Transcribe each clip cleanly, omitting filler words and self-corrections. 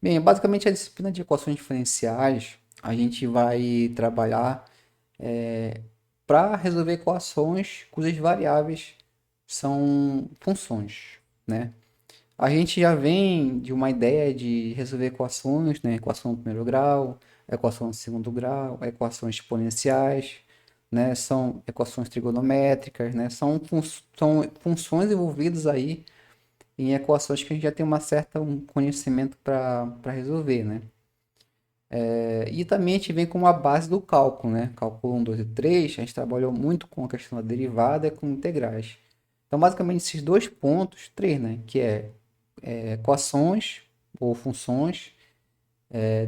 Bem, basicamente a disciplina de equações diferenciais, a gente vai trabalhar para resolver equações cujas variáveis são funções, né? A gente já vem de uma ideia de resolver equações, né? Equação do primeiro grau, equação do segundo grau, equações exponenciais, né? São equações trigonométricas, né? São funções envolvidas aí em equações que a gente já tem uma certa conhecimento para resolver, né? E também a gente vem com a base do cálculo, né? Cálculo um, 2 e 3, a gente trabalhou muito com a questão da derivada e com integrais. Então, basicamente, esses dois pontos, três, né? Que é equações ou funções,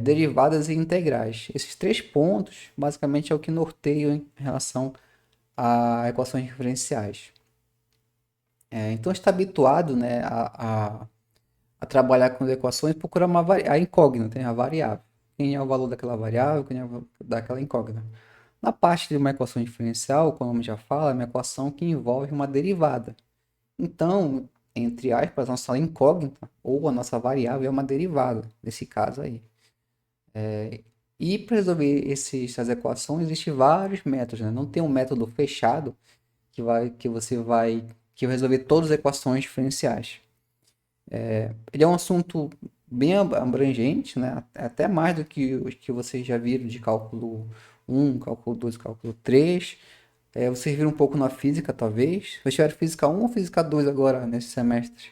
derivadas e integrais. Esses três pontos, basicamente, é o que norteia em relação a equações diferenciais. Então, a gente está habituado, né, a trabalhar com as equações, procurar a incógnita, né, a variável. Quem é o valor daquela variável, quem é o valor daquela incógnita. Na parte de uma equação diferencial, como o nome já fala, é uma equação que envolve uma derivada. Então, entre aspas, a nossa incógnita ou a nossa variável é uma derivada, nesse caso aí. E para resolver essas equações, existem vários métodos, né? Não tem um método fechado que vai resolver todas as equações diferenciais. Ele é um assunto bem abrangente, né? Até mais do que os que vocês já viram de cálculo um, cálculo 2, cálculo 3. Vocês viram um pouco na física, talvez. Vocês tiveram física um ou física 2 agora, nesse semestre?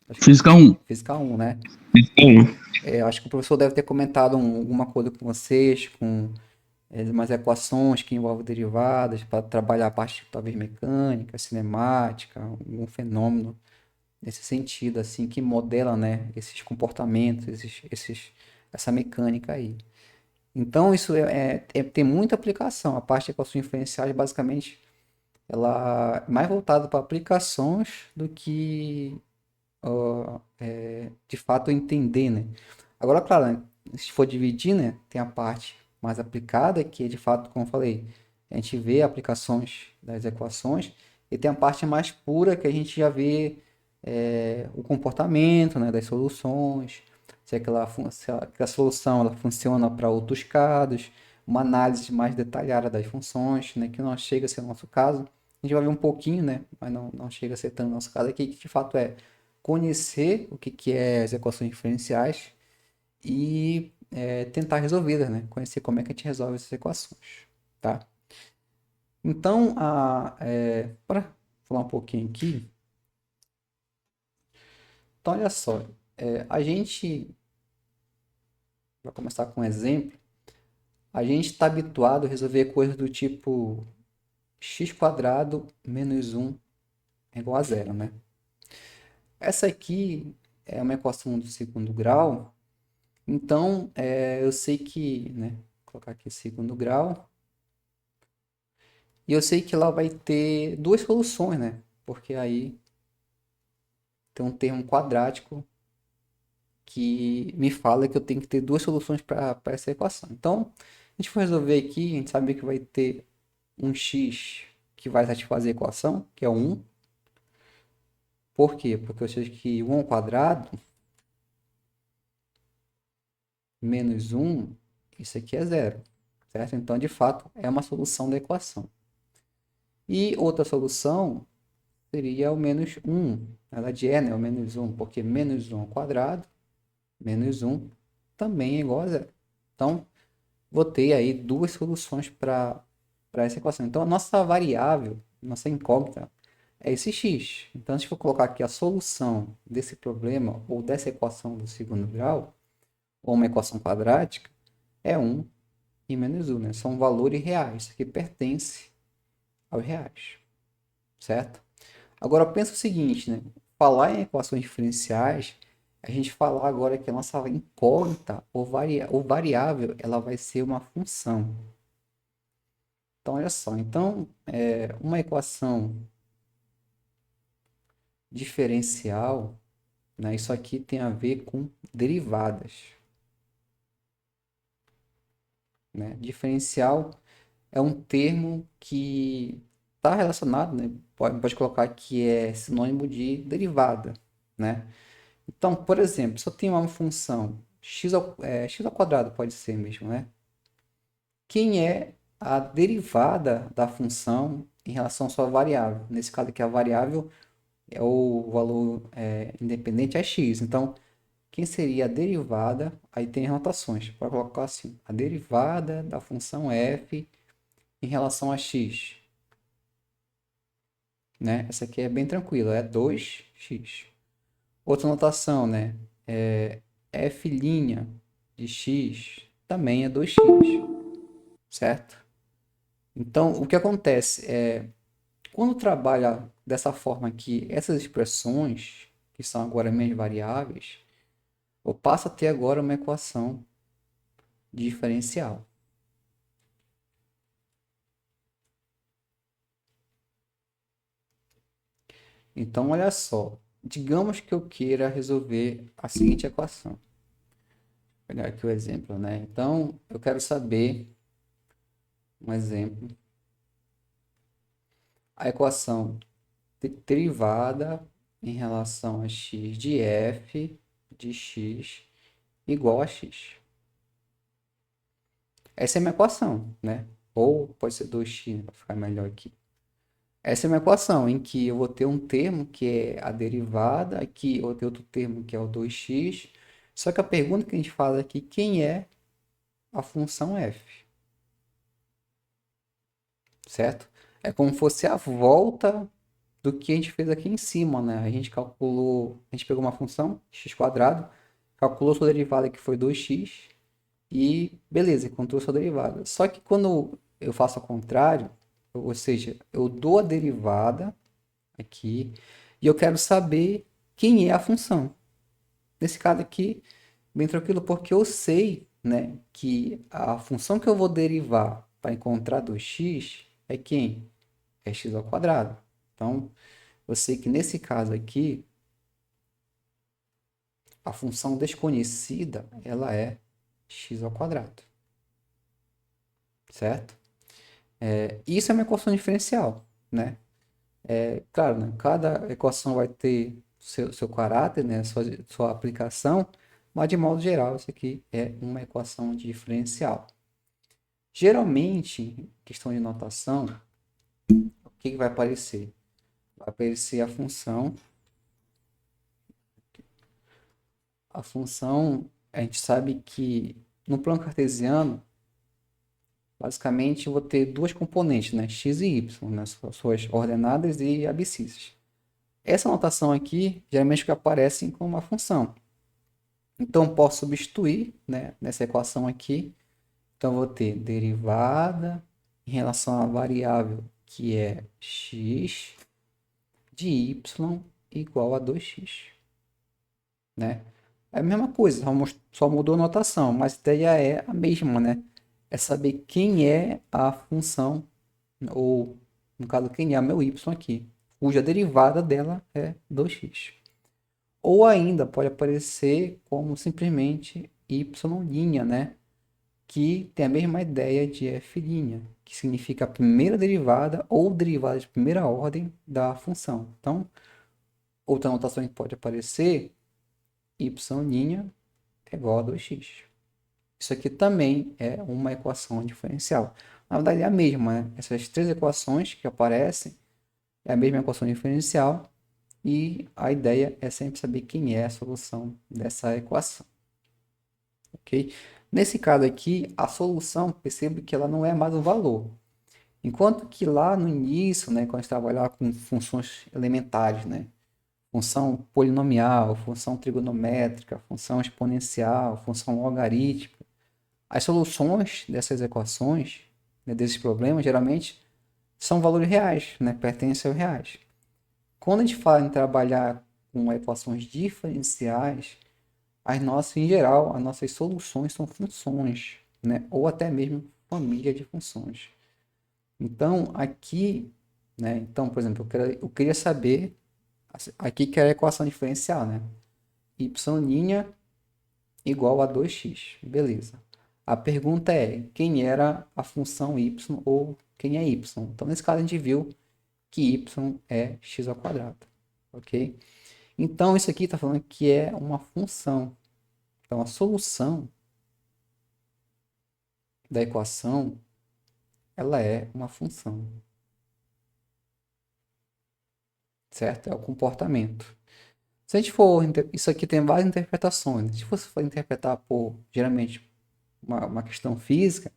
Acho que Física um. física um, né? Física 1. Acho que o professor deve ter comentado alguma coisa com vocês, com umas equações que envolvem derivadas, para trabalhar a parte talvez mecânica, cinemática, algum fenômeno nesse sentido, assim, que modela, né, esses comportamentos, essa mecânica aí. Então, isso tem muita aplicação. A parte de equações diferenciais, basicamente, ela é mais voltada para aplicações do que, de fato, entender, né? Agora, claro, né, se for dividir, né, tem a parte mais aplicada, que é, de fato, como eu falei, a gente vê aplicações das equações, e tem a parte mais pura, que a gente já vê o comportamento, né, das soluções, se aquela solução ela funciona para outros casos, uma análise mais detalhada das funções, né, que não chega a ser o nosso caso. A gente vai ver um pouquinho, né, mas não chega a ser tão o nosso caso aqui, que de fato é conhecer o que é as equações diferenciais e tentar resolvê-las, né, conhecer como é que a gente resolve essas equações, tá? Então, para falar um pouquinho aqui, então olha só, a gente vai começar com um exemplo. A gente está habituado a resolver coisas do tipo x quadrado menos um é igual a zero, né? Essa aqui é uma equação do segundo grau, então eu sei que, né, vou colocar aqui segundo grau, e eu sei que ela vai ter duas soluções, né? Porque aí tem um termo quadrático que me fala que eu tenho que ter duas soluções para essa equação. Então, a gente for resolver aqui, a gente sabe que vai ter um x que vai satisfazer a equação, que é um. Por quê? Porque eu sei que um ao quadrado menos um, isso aqui é zero, certo? Então, de fato, é uma solução da equação. E outra solução seria o menos um. Na verdade é, né, o menos um, porque menos um ao quadrado, menos um também é igual a zero. Então, vou ter aí duas soluções para essa equação. Então, a nossa variável, nossa incógnita, é esse x. Então, se eu colocar aqui a solução desse problema ou dessa equação do segundo grau, ou uma equação quadrática, é um e menos um, né? São valores reais, que pertence aos reais, certo? Agora, pensa o seguinte, né? Falar em equações diferenciais, a gente falar agora que a nossa incógnita ou variável, ela vai ser uma função. Então, olha só. Então, uma equação diferencial, né? Isso aqui tem a ver com derivadas, né? Diferencial é um termo que está relacionado, né? Pode colocar que é sinônimo de derivada, né? Então, por exemplo, se eu tenho uma função x ao quadrado, pode ser mesmo, né? Quem é a derivada da função em relação à sua variável? Nesse caso aqui, a variável é o valor independente é x. Então, quem seria a derivada? Aí tem as notações, para colocar assim, a derivada da função f em relação a x, né? Essa aqui é bem tranquila, é 2x. Outra notação, né? F' de x também é 2x, certo? Então, o que acontece é, quando trabalha dessa forma aqui, essas expressões, que são agora minhas variáveis, eu passo a ter agora uma equação diferencial. Então, olha só, digamos que eu queira resolver a seguinte equação. Vou pegar aqui o exemplo, né? Então, eu quero saber, um exemplo, a equação derivada em relação a x de f de x igual a x. Essa é a minha equação, né? Ou pode ser 2x, para ficar melhor aqui. Essa é uma equação em que eu vou ter um termo que é a derivada, aqui eu vou ter outro termo que é o 2x. Só que a pergunta que a gente faz aqui, quem é a função f? Certo? É como se fosse a volta do que a gente fez aqui em cima, né? A gente calculou, a gente pegou uma função, x quadrado, calculou sua derivada que foi 2x e beleza, encontrou sua derivada. Só que quando eu faço ao contrário, ou seja, eu dou a derivada aqui e eu quero saber quem é a função. Nesse caso aqui, bem tranquilo, porque eu sei, né, que a função que eu vou derivar para encontrar 2x é quem? É x ao quadrado. Então, eu sei que nesse caso aqui, a função desconhecida, ela é x ao quadrado, certo? Isso é uma equação diferencial, né? Claro, né? Cada equação vai ter seu caráter, né? Sua aplicação, mas de modo geral, isso aqui é uma equação diferencial. Geralmente, em questão de notação, o que vai aparecer? Vai aparecer a função, a gente sabe que no plano cartesiano, basicamente eu vou ter duas componentes, né? X e y, né? Suas ordenadas e abscissas. Essa notação aqui, geralmente que aparecem como uma função. Então, posso substituir, né, nessa equação aqui. Então, vou ter derivada em relação à variável que é x de y igual a 2x, né? É a mesma coisa, só mudou a notação, mas a ideia é a mesma, né? É saber quem é a função, ou no caso, quem é o meu y aqui, cuja derivada dela é 2x. Ou ainda pode aparecer como simplesmente y', né? Que tem a mesma ideia de f', que significa a primeira derivada ou derivada de primeira ordem da função. Então, outra notação que pode aparecer, y' é igual a 2x. Isso aqui também é uma equação diferencial. Na verdade é a mesma, né? Essas três equações que aparecem é a mesma equação diferencial e a ideia é sempre saber quem é a solução dessa equação, ok? Nesse caso aqui, a solução, percebe que ela não é mais um valor. Enquanto que lá no início, né, quando a gente trabalhava com funções elementares, né, função polinomial, função trigonométrica, função exponencial, função logarítmica, as soluções dessas equações, né, desses problemas, geralmente são valores reais, né, pertencem aos reais. Quando a gente fala em trabalhar com equações diferenciais, em geral, as nossas soluções são funções, né, ou até mesmo família de funções. Então, aqui, né, então, por exemplo, eu queria saber, aqui que é a equação diferencial, né, y' igual a 2x, beleza. A pergunta é, quem era a função y ou quem é y? Então, nesse caso, a gente viu que y é x ao quadrado, ok? Então, isso aqui está falando que é uma função. Então, a solução da equação, ela é uma função, certo? É o comportamento. Se a gente for, isso aqui tem várias interpretações. Se você for interpretar por, geralmente, uma questão física,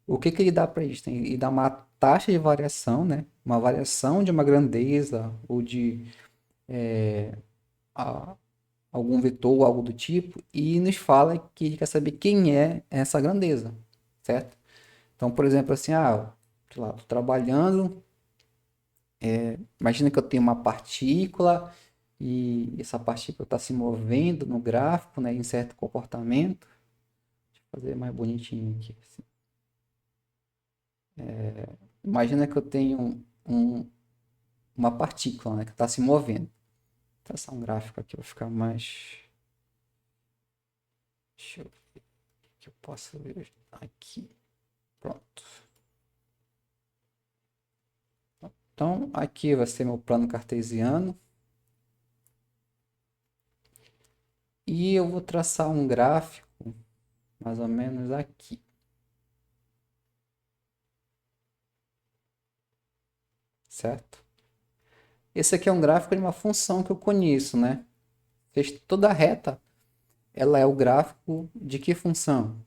o que ele dá para isso? Ele dá uma taxa de variação, né? Uma variação de uma grandeza ou de a- algum vetor ou algo do tipo, e nos fala que ele quer saber quem é essa grandeza, certo? Então, por exemplo, assim, sei lá, tô trabalhando, imagina que eu tenho uma partícula e essa partícula está se movendo no gráfico, né, em certo comportamento. Deixa eu fazer mais bonitinho aqui. Assim. Imagina que eu tenho uma partícula, né, que está se movendo. Vou traçar um gráfico aqui para ficar mais. Deixa eu ver que eu posso ver aqui. Pronto. Então, aqui vai ser meu plano cartesiano. E eu vou traçar um gráfico mais ou menos aqui, certo? Esse aqui é um gráfico de uma função que eu conheço, né? Toda reta, ela é o gráfico de que função?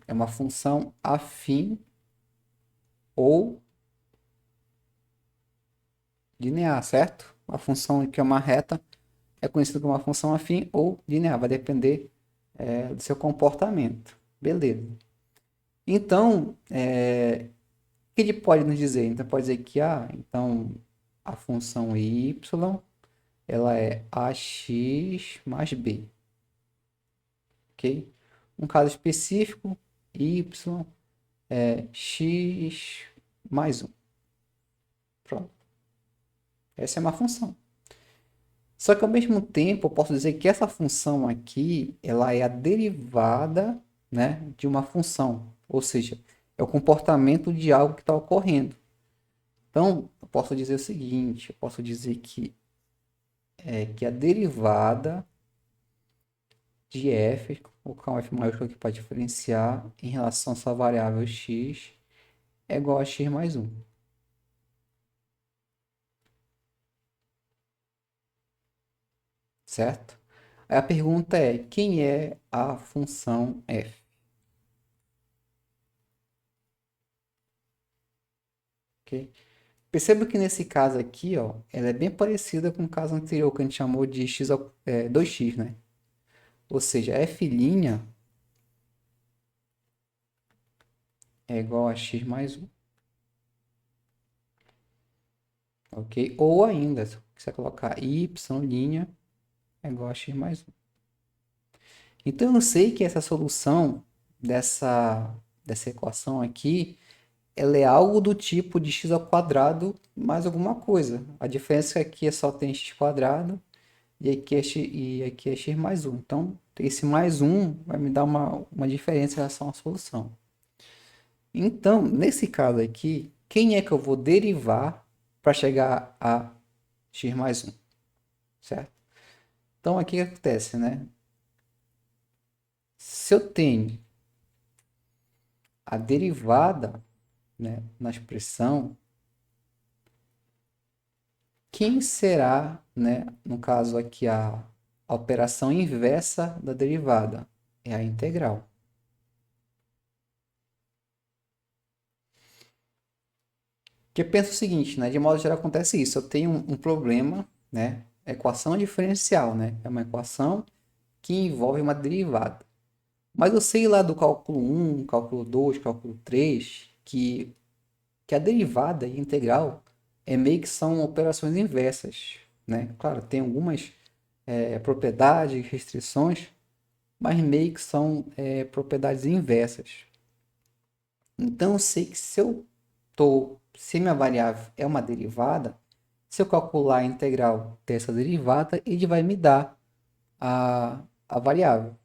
É uma função afim ou linear, certo? Uma função que é uma reta é conhecida como uma função afim ou linear, vai depender do seu comportamento. Beleza. Então, o que ele pode nos dizer? Então, pode dizer que então a função y ela é ax mais b, ok? Um caso específico, y é x mais um. Pronto. Essa é uma função. Só que ao mesmo tempo eu posso dizer que essa função aqui, ela é a derivada, né, de uma função. Ou seja, é o comportamento de algo que está ocorrendo. Então, eu posso dizer o seguinte, eu posso dizer que a derivada de f, vou colocar um f maiúsculo aqui para diferenciar, em relação a essa variável x, é igual a x mais um, certo? Aí a pergunta é, quem é a função f? Ok? Perceba que nesse caso aqui, ó, ela é bem parecida com o caso anterior que a gente chamou de 2x, né? Ou seja, f' é igual a x mais um, ok? Ou ainda, se você colocar y' é igual a x mais um. Então eu sei que essa solução dessa equação aqui, ela é algo do tipo de x ao quadrado mais alguma coisa. A diferença é que aqui só tem x quadrado e aqui é x mais um. Então, esse mais um vai me dar uma diferença em relação à solução. Então, nesse caso aqui, quem é que eu vou derivar para chegar a x mais um, certo? Então, aqui o que acontece, né? Se eu tenho a derivada, né, na expressão, quem será, né, no caso aqui, a operação inversa da derivada? É a integral. Que pensa o seguinte, né? De modo geral acontece isso. Eu tenho um problema, né? Equação diferencial, né? É uma equação que envolve uma derivada. Mas eu sei lá do cálculo um, cálculo 2, cálculo 3, que a derivada e a integral meio que são operações inversas, né? Claro, tem algumas propriedades, restrições, mas meio que são propriedades inversas. Então eu sei que se minha variável é uma derivada, se eu calcular a integral dessa derivada, ele vai me dar a variável,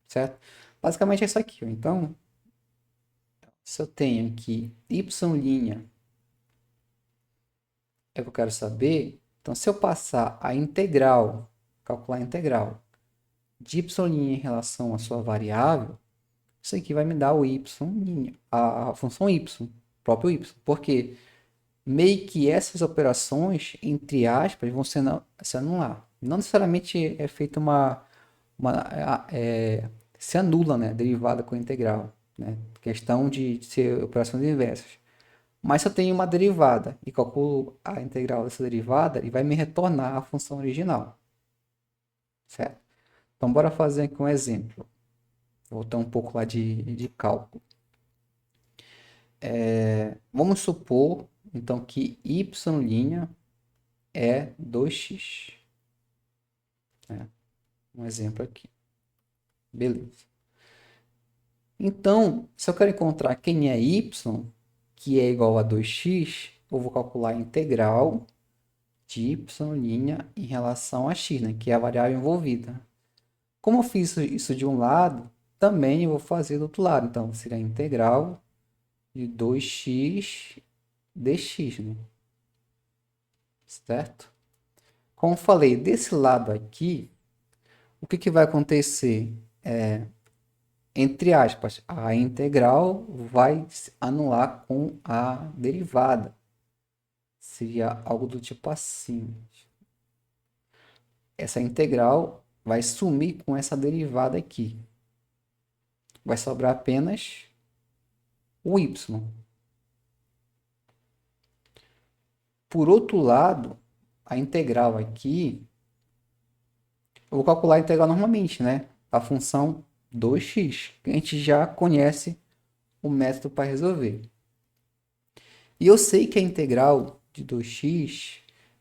certo? Basicamente é isso aqui. Ó. Então, se eu tenho aqui y' é o que eu quero saber, então se eu passar a integral, calcular a integral de y' em relação à sua variável, isso aqui vai me dar o y', a função y, próprio y. Porque meio que essas operações, entre aspas, vão se anular. Não necessariamente é feita se anula, né, derivada com integral, né? Questão de ser operações inversas. Mas se eu tenho uma derivada e calculo a integral dessa derivada, ele vai me retornar a função original, certo? Então, bora fazer aqui um exemplo. Voltar um pouco lá de cálculo. Vamos supor, então, que y' é 2x. Um exemplo aqui. Beleza. Então, se eu quero encontrar quem é y, que é igual a 2x, eu vou calcular a integral de y' em relação a x, né, que é a variável envolvida. Como eu fiz isso de um lado, também eu vou fazer do outro lado. Então, seria a integral de 2x dx, né? Certo? Como eu falei, desse lado aqui, o que vai acontecer? Entre aspas, a integral vai se anular com a derivada. Seria algo do tipo assim. Essa integral vai sumir com essa derivada aqui. Vai sobrar apenas o y. Por outro lado, a integral aqui, eu vou calcular a integral normalmente, né? A função 2x, que a gente já conhece o método para resolver. E eu sei que a integral de 2x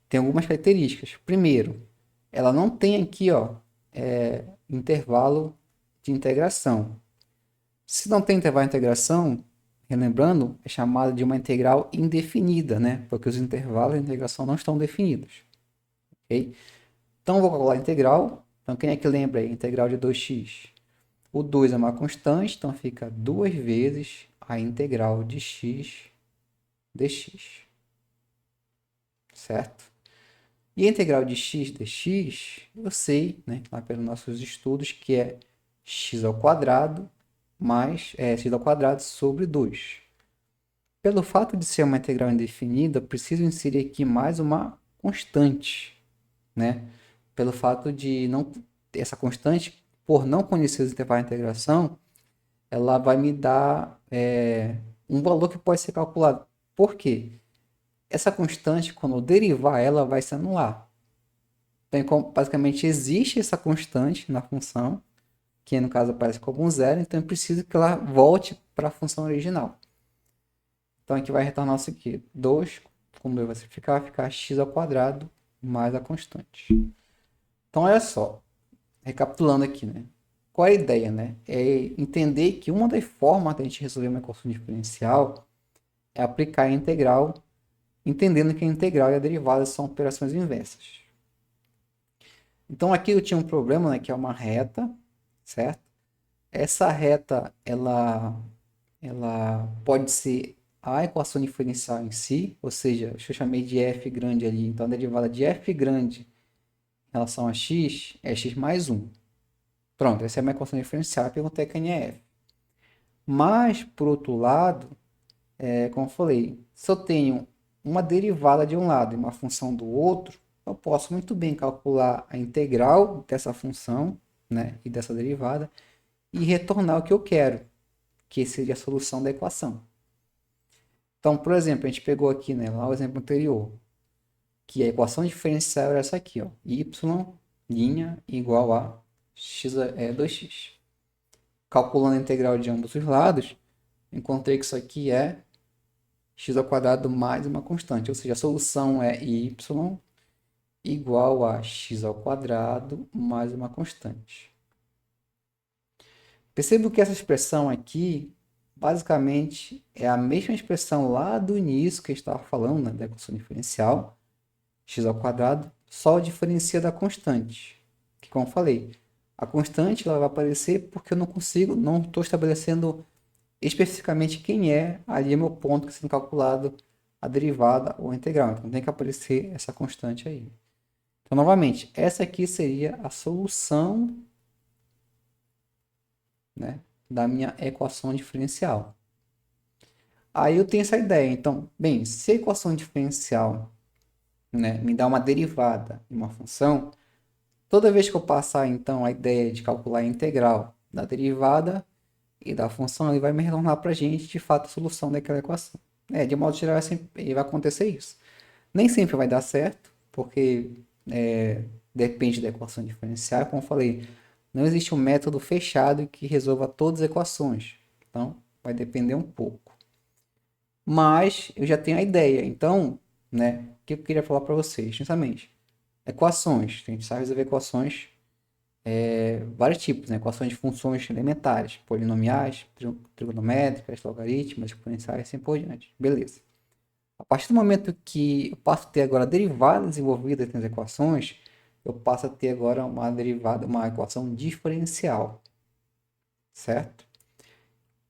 tem algumas características. Primeiro, ela não tem aqui, ó, intervalo de integração. Se não tem intervalo de integração, relembrando, é chamada de uma integral indefinida, né? Porque os intervalos de integração não estão definidos. Ok? Então, vou calcular a integral. Então, quem é que lembra aí? Integral de 2x. O 2 é uma constante, então fica 2 vezes a integral de x dx. Certo? E a integral de x dx, eu sei, né, lá pelos nossos estudos, que é x ao quadrado mais x ao quadrado sobre 2. Pelo fato de ser uma integral indefinida, eu preciso inserir aqui mais uma constante, né? Pelo fato de não essa constante, por não conhecer os intervalos de integração, ela vai me dar um valor que pode ser calculado. Por quê? Essa constante, quando eu derivar ela, vai se anular. Então, basicamente, existe essa constante na função, que no caso aparece como um zero, então eu preciso que ela volte para a função original. Então, aqui vai retornar isso aqui. 2, como 2 vai ficar x ao quadrado mais a constante. Então, olha só. Recapitulando aqui, né? Qual é a ideia, né? É entender que uma das formas da gente resolver uma equação diferencial é aplicar a integral, entendendo que a integral e a derivada são operações inversas. Então, aqui eu tinha um problema, né? Que é uma reta, certo? Essa reta, ela pode ser a equação diferencial em si, ou seja, eu chamei de f grande ali, então a derivada de f grande em relação a x é x mais 1. Pronto, essa é a minha equação diferencial, eu perguntei quem é f. Mas, por outro lado, como eu falei, se eu tenho uma derivada de um lado e uma função do outro, eu posso muito bem calcular a integral dessa função, né, e dessa derivada e retornar o que eu quero, que seria a solução da equação. Então, por exemplo, a gente pegou aqui, né, lá o exemplo anterior, que a equação diferencial era essa aqui, ó, y' igual a x 2x. Calculando a integral de ambos os lados, encontrei que isso aqui é x ao quadrado mais uma constante, ou seja, a solução é y igual a x ao quadrado mais uma constante. Percebo que essa expressão aqui, basicamente, é a mesma expressão lá do início que a gente estava falando, né, da equação diferencial, x ao quadrado, só diferencia da constante, que como eu falei, a constante ela vai aparecer porque eu não estou estabelecendo especificamente quem é ali é meu ponto que está sendo calculado a derivada ou a integral. Então tem que aparecer essa constante aí. Então, novamente, essa aqui seria a solução, né, da minha equação diferencial. Aí eu tenho essa ideia. Então, bem, se a equação diferencial, né, me dá uma derivada de uma função, toda vez que eu passar então a ideia de calcular a integral da derivada e da função, ele vai me retornar para a gente de fato a solução daquela equação. De modo geral, vai acontecer isso. Nem sempre vai dar certo, porque depende da equação diferencial. Como eu falei, não existe um método fechado que resolva todas as equações. Então, vai depender um pouco. Mas eu já tenho a ideia. Então, né, o que eu queria falar para vocês, justamente, equações. A gente sabe resolver equações, vários tipos, né? Equações de funções elementares, polinomiais, trigonométricas, logarítmicas, exponenciais, assim por diante. Beleza. A partir do momento que eu passo a ter agora derivadas envolvidas nas equações, eu passo a ter agora uma derivada, uma equação diferencial, certo?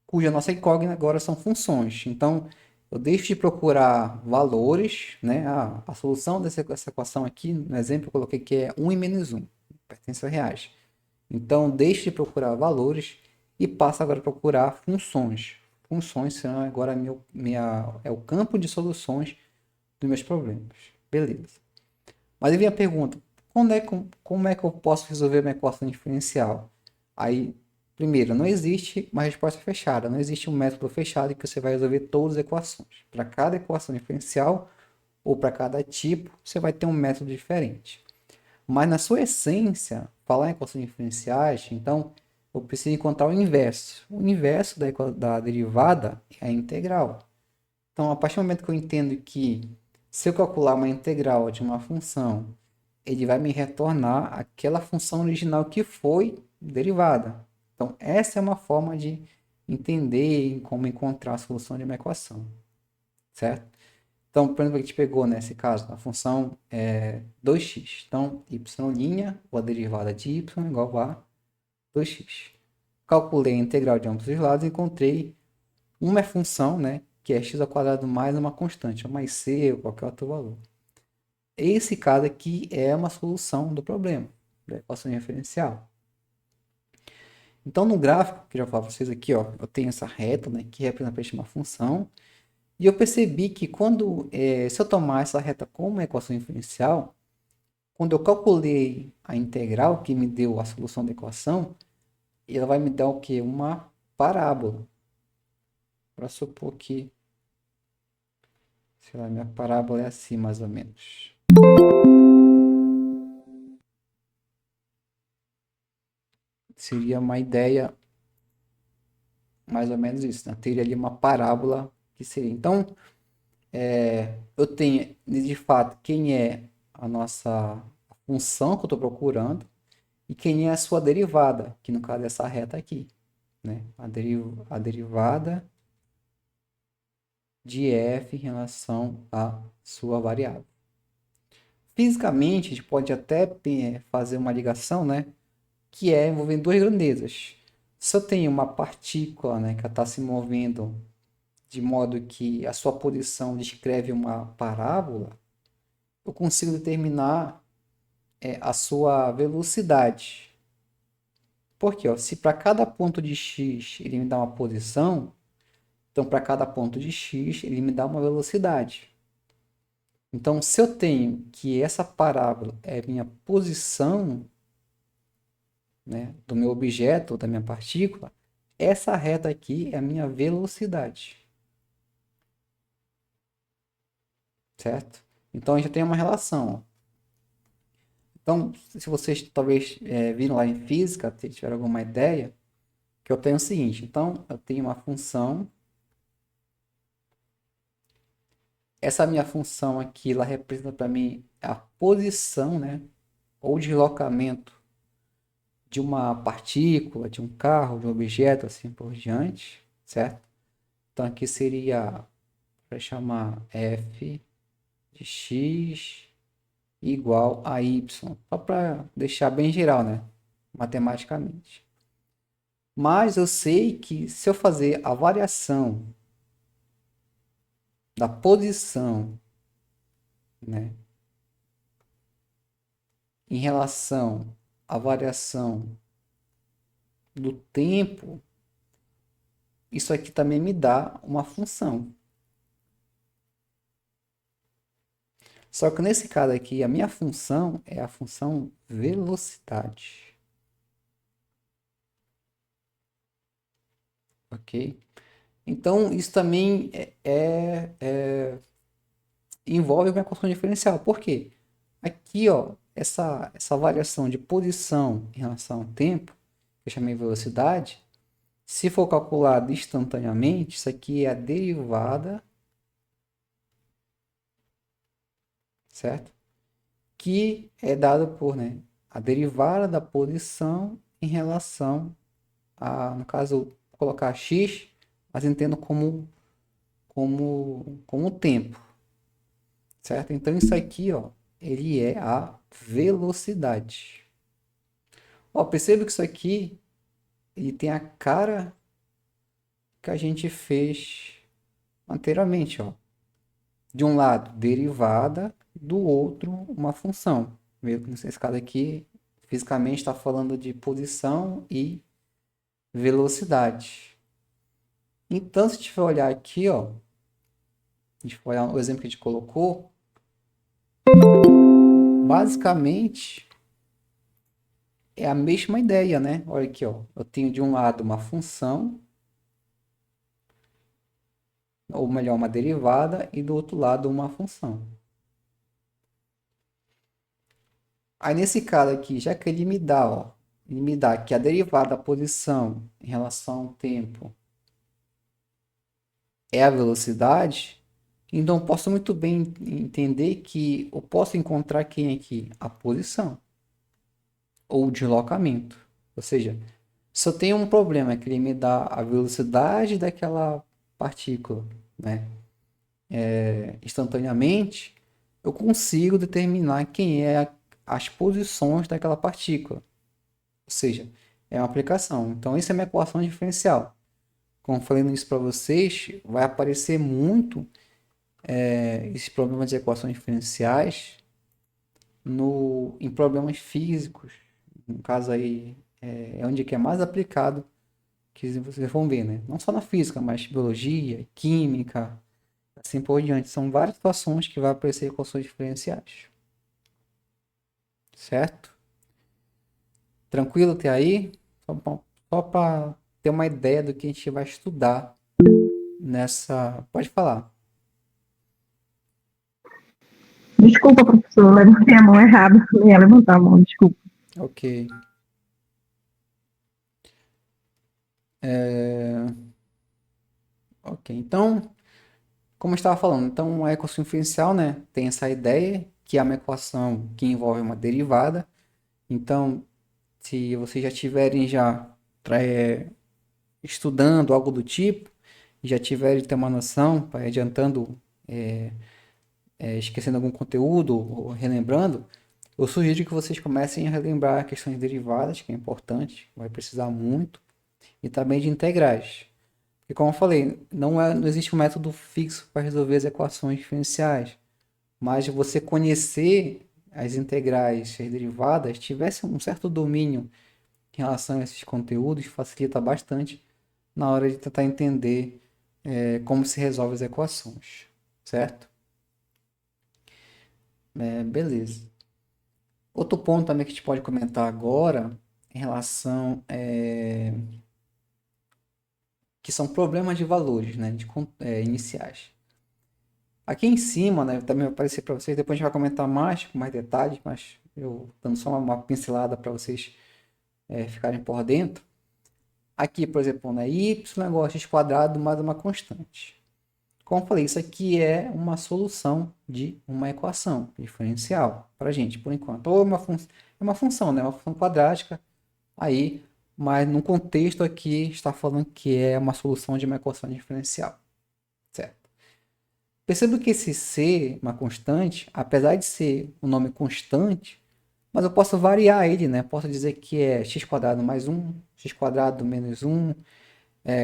Cuja nossa incógnita agora são funções. Então, eu deixo de procurar valores, né? A solução dessa equação aqui, no exemplo, eu coloquei que é 1 e menos 1, pertence a reais. Então, deixe de procurar valores e passa agora a procurar funções. Funções serão agora é o campo de soluções dos meus problemas. Beleza. Mas aí vem a pergunta, como é que eu posso resolver uma equação diferencial? Aí, primeiro, não existe uma resposta fechada, não existe um método fechado que você vai resolver todas as equações. Para cada equação diferencial ou para cada tipo, você vai ter um método diferente. Mas na sua essência, falar em equações diferenciais, então eu preciso encontrar o inverso. O inverso da derivada é a integral. Então, a partir do momento que eu entendo que se eu calcular uma integral de uma função, ele vai me retornar aquela função original que foi derivada. Então, essa é uma forma de entender como encontrar a solução de uma equação, certo? Então, por exemplo, a gente pegou nesse caso a função 2x. Então, y' ou a derivada de y igual a 2x. Calculei a integral de ambos os lados e encontrei uma função, né, que é x ao quadrado mais uma constante, ou mais c ou qualquer outro valor. Esse caso aqui é uma solução do problema da equação referencial. Então, no gráfico que eu já falo para vocês aqui, ó, eu tenho essa reta, né, que representa uma função. E eu percebi que se eu tomar essa reta como uma equação diferencial, quando eu calculei a integral que me deu a solução da equação, ela vai me dar o quê? Uma parábola. Para supor que, sei lá, minha parábola é assim mais ou menos. Seria uma ideia mais ou menos isso, né? Teria ali uma parábola que seria. Então, eu tenho de fato quem é a nossa função que eu estou procurando e quem é a sua derivada, que no caso é essa reta aqui, né? A derivada de f em relação à sua variável. Fisicamente, a gente pode até fazer uma ligação, né? Que é envolvendo duas grandezas. Se eu tenho uma partícula, né, que está se movendo de modo que a sua posição descreve uma parábola, eu consigo determinar a sua velocidade. Porque se para cada ponto de x ele me dá uma posição, então para cada ponto de x ele me dá uma velocidade. Então, se eu tenho que essa parábola é minha posição, né, do meu objeto, da minha partícula, essa reta aqui é a minha velocidade. Certo? Então, a gente tem uma relação. Então, se vocês talvez viram lá em física, tiveram alguma ideia, que eu tenho o seguinte. Então, eu tenho uma função. Essa minha função aqui, ela representa para mim a posição, né, ou deslocamento de uma partícula, de um carro, de um objeto, assim por diante, certo? Então, aqui seria, para chamar f de x igual a y, só para deixar bem geral, né, matematicamente. Mas eu sei que se eu fazer a variação da posição, né, em relação à variação do tempo, isso aqui também me dá uma função. Só que nesse caso aqui, a minha função é a função velocidade. Ok? Então, isso também envolve uma equação diferencial. Por quê? Aqui, ó, essa variação de posição em relação ao tempo, que eu chamei velocidade, se for calculado instantaneamente, isso aqui é a derivada, certo? Que é dada por, né, a derivada da posição em relação a, no caso, colocar x, mas entendo como tempo, certo? Então isso aqui, ó, ele é a velocidade. Ó, perceba que isso aqui ele tem a cara que a gente fez anteriormente, ó. De um lado, derivada, do outro, uma função. Meio que nesse caso aqui, fisicamente está falando de posição e velocidade. Então, se a gente for olhar aqui, ó, a gente for olhar o exemplo que a gente colocou, basicamente é a mesma ideia, né? Olha aqui, ó, eu tenho de um lado uma função, ou melhor, uma derivada, e do outro lado uma função. Aí nesse caso aqui, já que ele me dá, ó, ele me dá que a derivada da posição em relação ao tempo é a velocidade, então eu posso muito bem entender que eu posso encontrar quem aqui? A posição ou o deslocamento. Ou seja, se eu tenho um problema que ele me dá a velocidade daquela partícula, né, instantaneamente, eu consigo determinar quem é as posições daquela partícula. Ou seja, é uma aplicação. Então, isso é minha equação diferencial. Como falando isso para vocês, vai aparecer muito esses problemas de equações diferenciais em problemas físicos. No caso aí, é onde que é mais aplicado que vocês vão ver, né? Não só na física, mas biologia, química, assim por diante. São várias situações que vai aparecer equações diferenciais. Certo? Tranquilo até aí? Só para ter uma ideia do que a gente vai estudar nessa. Pode falar. Desculpa, professor, eu levantei a mão errada. Não ia levantar a mão, desculpa. Ok. É, ok. Então, como eu estava falando, então a equação diferencial, né, tem essa ideia que é uma equação que envolve uma derivada. Então, se vocês já tiverem estudando algo do tipo, já tiverem ter uma noção, adiantando, esquecendo algum conteúdo ou relembrando, eu sugiro que vocês comecem a relembrar questões derivadas, que é importante, vai precisar muito, e também de integrais. E como eu falei, não existe um método fixo para resolver as equações diferenciais, mas você conhecer as integrais, as derivadas, tivesse um certo domínio em relação a esses conteúdos, facilita bastante na hora de tentar entender como se resolve as equações, certo? Beleza. Outro ponto também que a gente pode comentar agora em relação que são problemas de valores, né, iniciais. Aqui em cima, né, também vai aparecer para vocês, depois a gente vai comentar mais, com mais detalhes, mas eu dando só uma pincelada para vocês ficarem por dentro. Aqui, por exemplo, né, y igual a x quadrado mais uma constante. Como eu falei, isso aqui é uma solução de uma equação diferencial para a gente, por enquanto. Ou é uma função, né, uma função quadrática, aí, mas no contexto aqui está falando que é uma solução de uma equação diferencial, certo? Perceba que esse C, uma constante, apesar de ser um nome constante, Mas eu posso variar ele, né? Posso dizer que é x quadrado mais 1, x quadrado menos 1,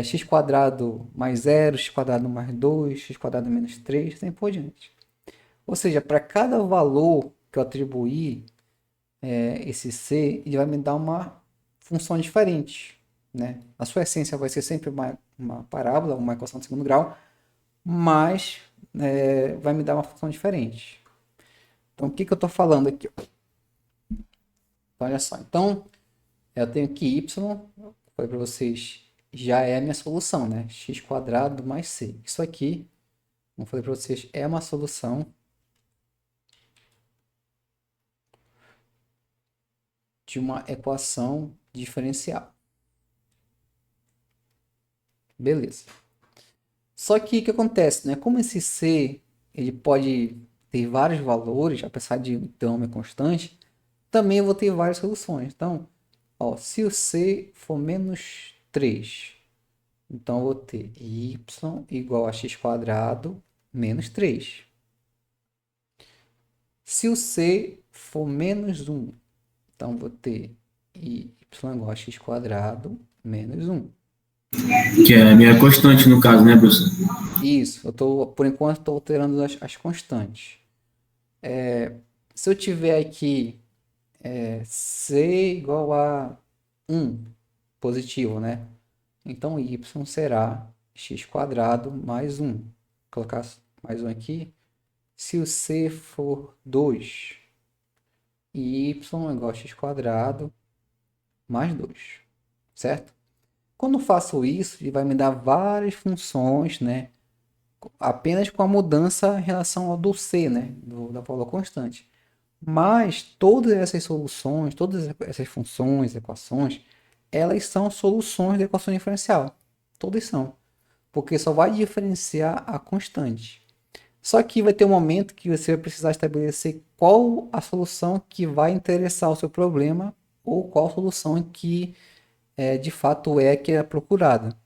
x quadrado mais 0, x quadrado mais 2, x quadrado menos 3, assim por diante. Ou seja, para cada valor que eu atribuir esse c, ele vai me dar uma função diferente, né? A sua essência vai ser sempre uma parábola, uma equação de segundo grau, mas vai me dar uma função diferente. Então, o que eu estou falando aqui? Então, olha só. Então, eu tenho que y, foi para vocês, já é a minha solução, né? X quadrado mais c. Isso aqui, como eu falei para vocês, é uma solução de uma equação diferencial. Beleza. Só que o que acontece, né? Como esse c ele pode ter vários valores, apesar de ter uma constante, também eu vou ter várias soluções. Então, ó, se o c for menos 3, então eu vou ter y igual a x quadrado menos 3. Se o c for menos 1, então eu vou ter y igual a x quadrado menos 1. Que é a minha constante no caso, né, professor? Isso, por enquanto estou alterando as constantes. Se eu tiver aqui c igual a 1, positivo, né? Então y será x quadrado mais 1. Vou colocar mais 1 aqui. Se o c for 2, y igual a x quadrado mais 2, certo? Quando eu faço isso, ele vai me dar várias funções, né? Apenas com a mudança em relação ao do c, né? Da valor constante. Mas todas essas soluções, todas essas funções, equações, elas são soluções da equação diferencial. Todas são. Porque só vai diferenciar a constante. Só que vai ter um momento que você vai precisar estabelecer qual a solução que vai interessar o seu problema ou qual solução que de fato é que é procurada.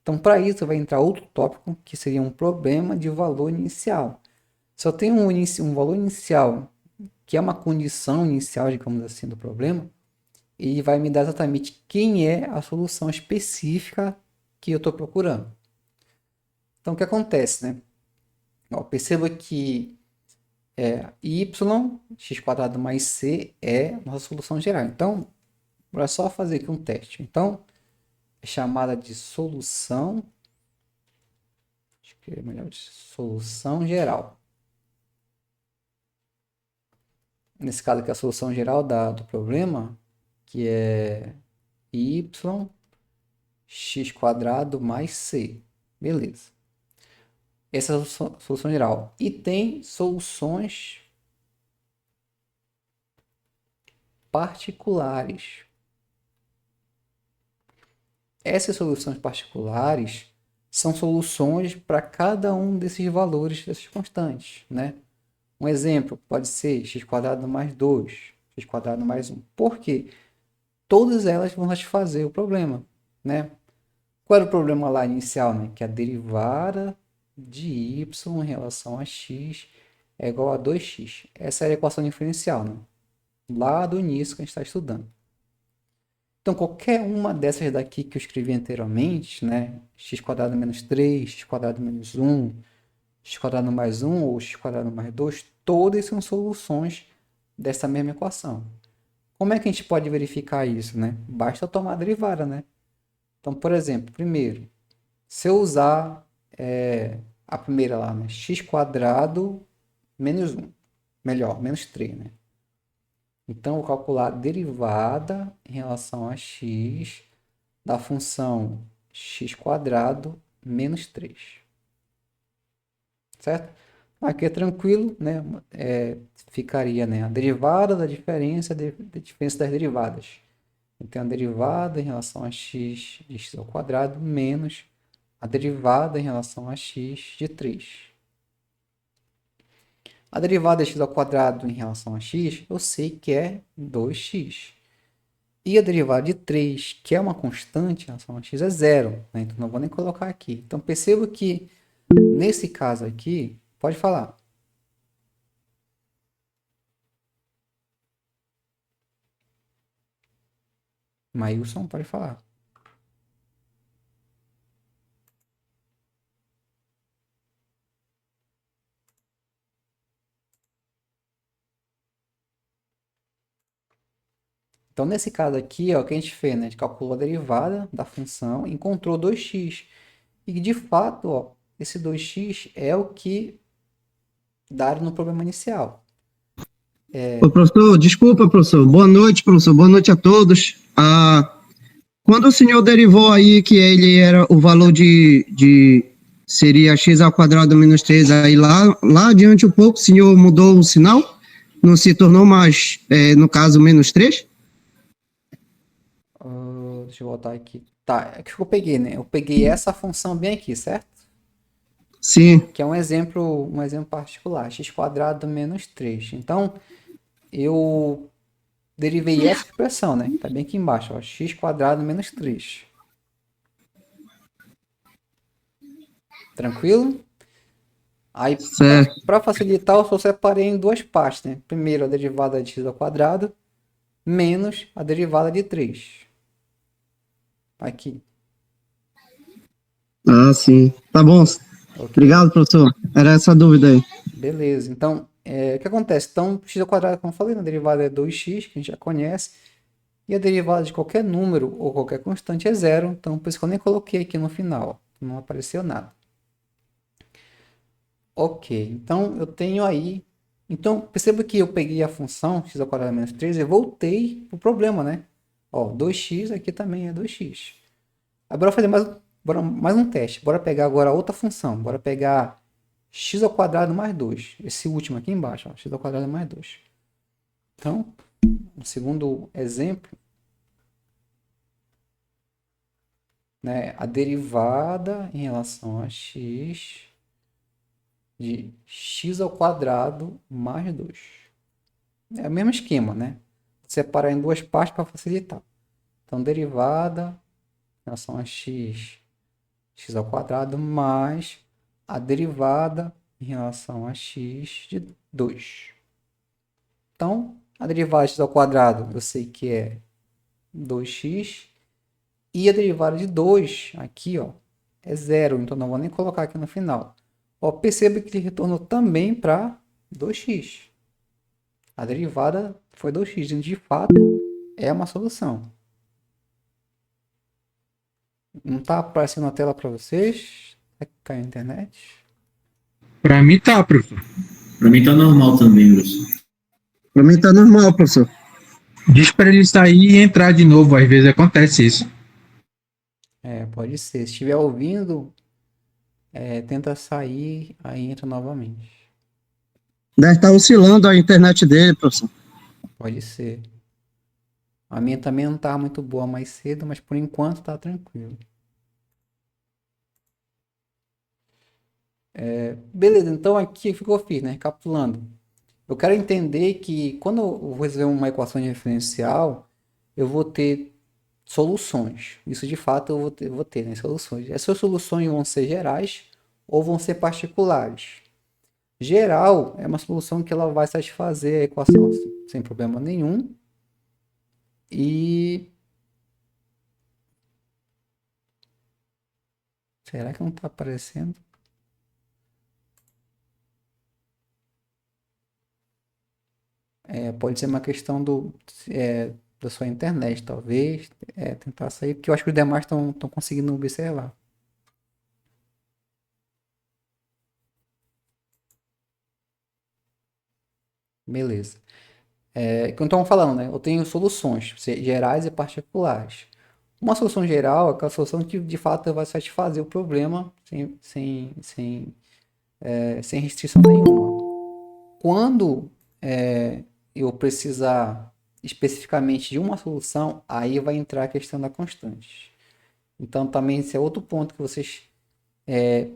Então, para isso, vai entrar outro tópico que seria um problema de valor inicial. Se eu tenho um valor inicial que é uma condição inicial, digamos assim, do problema, ele vai me dar exatamente quem é a solução específica que eu estou procurando. Então, o que acontece, né? Ó, perceba que y, x quadrado mais c é a nossa solução geral. Então, é só fazer aqui um teste. Então, é chamada de solução, acho que é melhor, de solução geral. Nesse caso aqui, a solução geral do problema, que é y, x quadrado mais c. Beleza. Essa é a solução geral. E tem soluções particulares. Essas soluções particulares são soluções para cada um desses valores, dessas constantes, né? Um exemplo pode ser x quadrado mais 2, x quadrado mais 1. Por quê? Todas elas vão satisfazer o problema, né? Qual era o problema lá inicial, né? Que a derivada de y em relação a x é igual a 2x. Essa é a equação diferencial, né? Lá do início que a gente está estudando. Então, qualquer uma dessas daqui que eu escrevi anteriormente, né? X quadrado menos 3, x quadrado menos 1, x quadrado mais 1 ou x quadrado mais 2, todas são soluções dessa mesma equação. Como é que a gente pode verificar isso, né? Basta tomar a derivada, né? Então, por exemplo, primeiro, se eu usar a primeira lá, né? X quadrado menos 1, melhor, menos 3, né? Então, eu vou calcular a derivada em relação a x da função x quadrado menos 3. Certo? Aqui é tranquilo, né? Ficaria, né, a derivada da diferença, da diferença das derivadas. Então, a derivada em relação a x de x ao quadrado menos a derivada em relação a x de 3. A derivada de x ao quadrado em relação a x, eu sei que é 2x. E a derivada de 3, que é uma constante em relação a x, é zero, né? Então, não vou nem colocar aqui. Então, perceba que, nesse caso aqui, pode falar. Maílson, pode falar. Então, nesse caso aqui, ó, o que a gente fez, né? A gente calculou a derivada da função, encontrou 2x. E, de fato, ó, esse 2x é o que dado no problema inicial. Ô, professor, desculpa, professor. Boa noite, professor. Boa noite a todos. Quando o senhor derivou aí que ele era o valor seria x ao quadrado menos 3, aí lá adiante um pouco o senhor mudou o sinal? Não se tornou mais, no caso, menos 3? Deixa eu voltar aqui. Tá, é que eu peguei, né? Eu peguei essa função bem aqui, certo? Sim. Que é um exemplo particular, x quadrado menos 3. Então, eu derivei essa expressão, né? Tá bem aqui embaixo, ó, x quadrado menos 3. Tranquilo? Aí, Certo. para facilitar, eu só separei em duas partes, né? Primeiro, a derivada de x ao quadrado menos a derivada de 3. Aqui. Sim. Tá bom. Ok. Obrigado, professor. Era essa a dúvida aí. Beleza. Então, o que acontece? Então, x ao quadrado, como eu falei, a derivada é 2x, que a gente já conhece. E a derivada de qualquer número ou qualquer constante é zero. Então, por isso que eu nem coloquei aqui no final. Não apareceu nada. Ok. Então, eu tenho aí... Então, perceba que eu peguei a função x ao quadrado menos 3 e voltei para o problema, né? Ó, 2x aqui também é 2x. Agora eu vou fazer mais um teste. Bora pegar agora outra função. Bora pegar x ao quadrado mais 2. Esse último aqui embaixo, ó, x ao quadrado mais 2. Então, um segundo exemplo, né, a derivada em relação a x de x ao quadrado mais 2. É o mesmo esquema, né? Separar em duas partes para facilitar. Então, derivada em relação a x ao quadrado mais a derivada em relação a x de 2. Então, a derivada de x ao quadrado eu sei que é 2x. E a derivada de 2 aqui, ó, é zero. Então, não vou nem colocar aqui no final. Ó, perceba que ele retornou também para 2x. A derivada foi 2x. E, de fato, é uma solução. Não está aparecendo na tela para vocês? Vai cair a internet? Pra mim tá, professor. Pra mim tá normal também, professor. Pra mim tá normal, professor. Diz pra ele sair e entrar de novo, às vezes acontece isso. Pode ser. Se estiver ouvindo, tenta sair, aí entra novamente. Deve estar oscilando a internet dele, professor. Pode ser. A minha também não estava muito boa mais cedo, mas por enquanto tá tranquilo. Beleza, então aqui o que eu fiz, né? Recapitulando. Eu quero entender que quando eu vou resolver uma equação diferencial, eu vou ter soluções. Isso de fato eu vou ter, né? Soluções. Essas soluções vão ser gerais ou vão ser particulares. Geral é uma solução que ela vai satisfazer a equação sem problema nenhum. E será que não está aparecendo? Pode ser uma questão da sua internet, talvez. Tentar sair, porque eu acho que os demais estão conseguindo observar. Beleza. Como estamos falando, né? Eu tenho soluções gerais e particulares. Uma solução geral é aquela solução que de fato vai satisfazer o problema sem restrição nenhuma. Quando eu precisar especificamente de uma solução, aí vai entrar a questão da constante. Então, também esse é outro ponto que vocês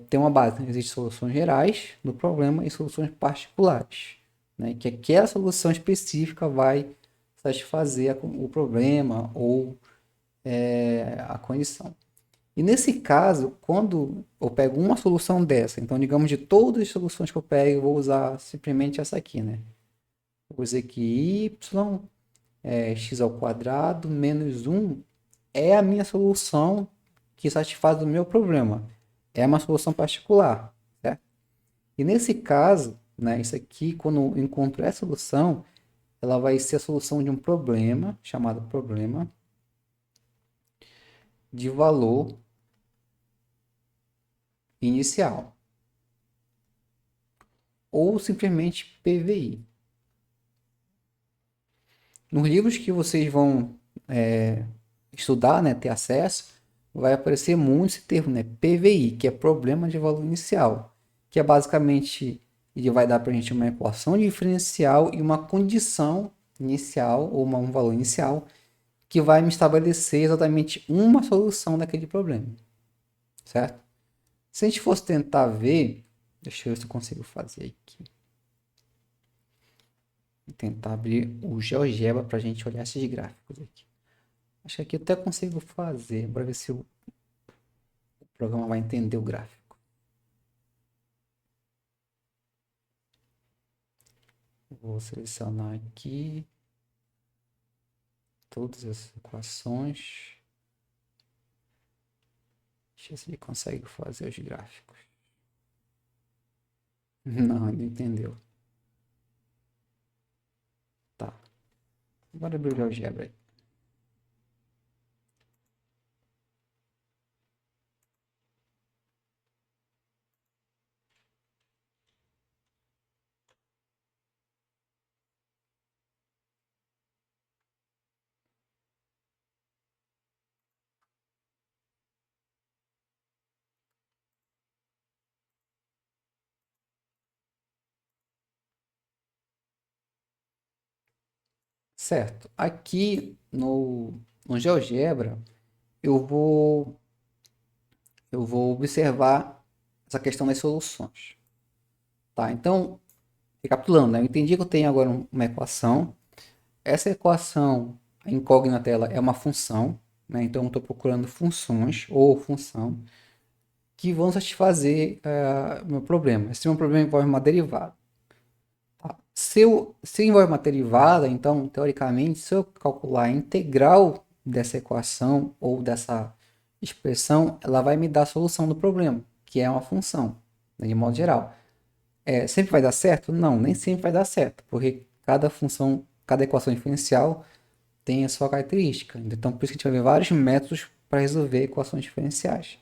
têm uma base. Né? Existem soluções gerais do problema e soluções particulares. Né? Que aquela solução específica vai satisfazer o problema ou a condição. E nesse caso, quando eu pego uma solução dessa, então digamos de todas as soluções que eu pego, eu vou usar simplesmente essa aqui, né? Vou dizer que y x ao quadrado menos 1 é a minha solução que satisfaz o meu problema. É uma solução particular, certo? E nesse caso, né, isso aqui, quando eu encontro essa solução, ela vai ser a solução de um problema, chamado problema de valor inicial, ou simplesmente PVI. Nos livros que vocês vão estudar, né, ter acesso, vai aparecer muito esse termo, né, PVI, que é problema de valor inicial, que é basicamente, ele vai dar para a gente uma equação diferencial e uma condição inicial, ou um valor inicial, que vai me estabelecer exatamente uma solução daquele problema, certo? Se a gente fosse tentar ver, deixa eu ver se eu consigo fazer aqui. Vou tentar abrir o GeoGebra para a gente olhar esses gráficos aqui. Acho que aqui eu até consigo fazer, para ver se o programa vai entender o gráfico. Vou selecionar aqui todas as equações. Deixa eu ver se ele consegue fazer os gráficos. Não, ele entendeu. Tá. Agora abrir o GeoGebra aí. Certo. Aqui no GeoGebra, eu vou observar essa questão das soluções. Tá? Então, recapitulando, né? Eu entendi que eu tenho agora uma equação. Essa equação, a incógnita dela é uma função, né? Então, eu estou procurando funções ou função que vão satisfazer o meu problema. Se o meu problema envolve uma derivada. Tá? Se envolve uma derivada, então, teoricamente, se eu calcular a integral dessa equação ou dessa expressão, ela vai me dar a solução do problema, que é uma função, né, de modo geral. Sempre vai dar certo? Não, nem sempre vai dar certo, porque cada função, cada equação diferencial tem a sua característica. Então, por isso que a gente vai ver vários métodos para resolver equações diferenciais.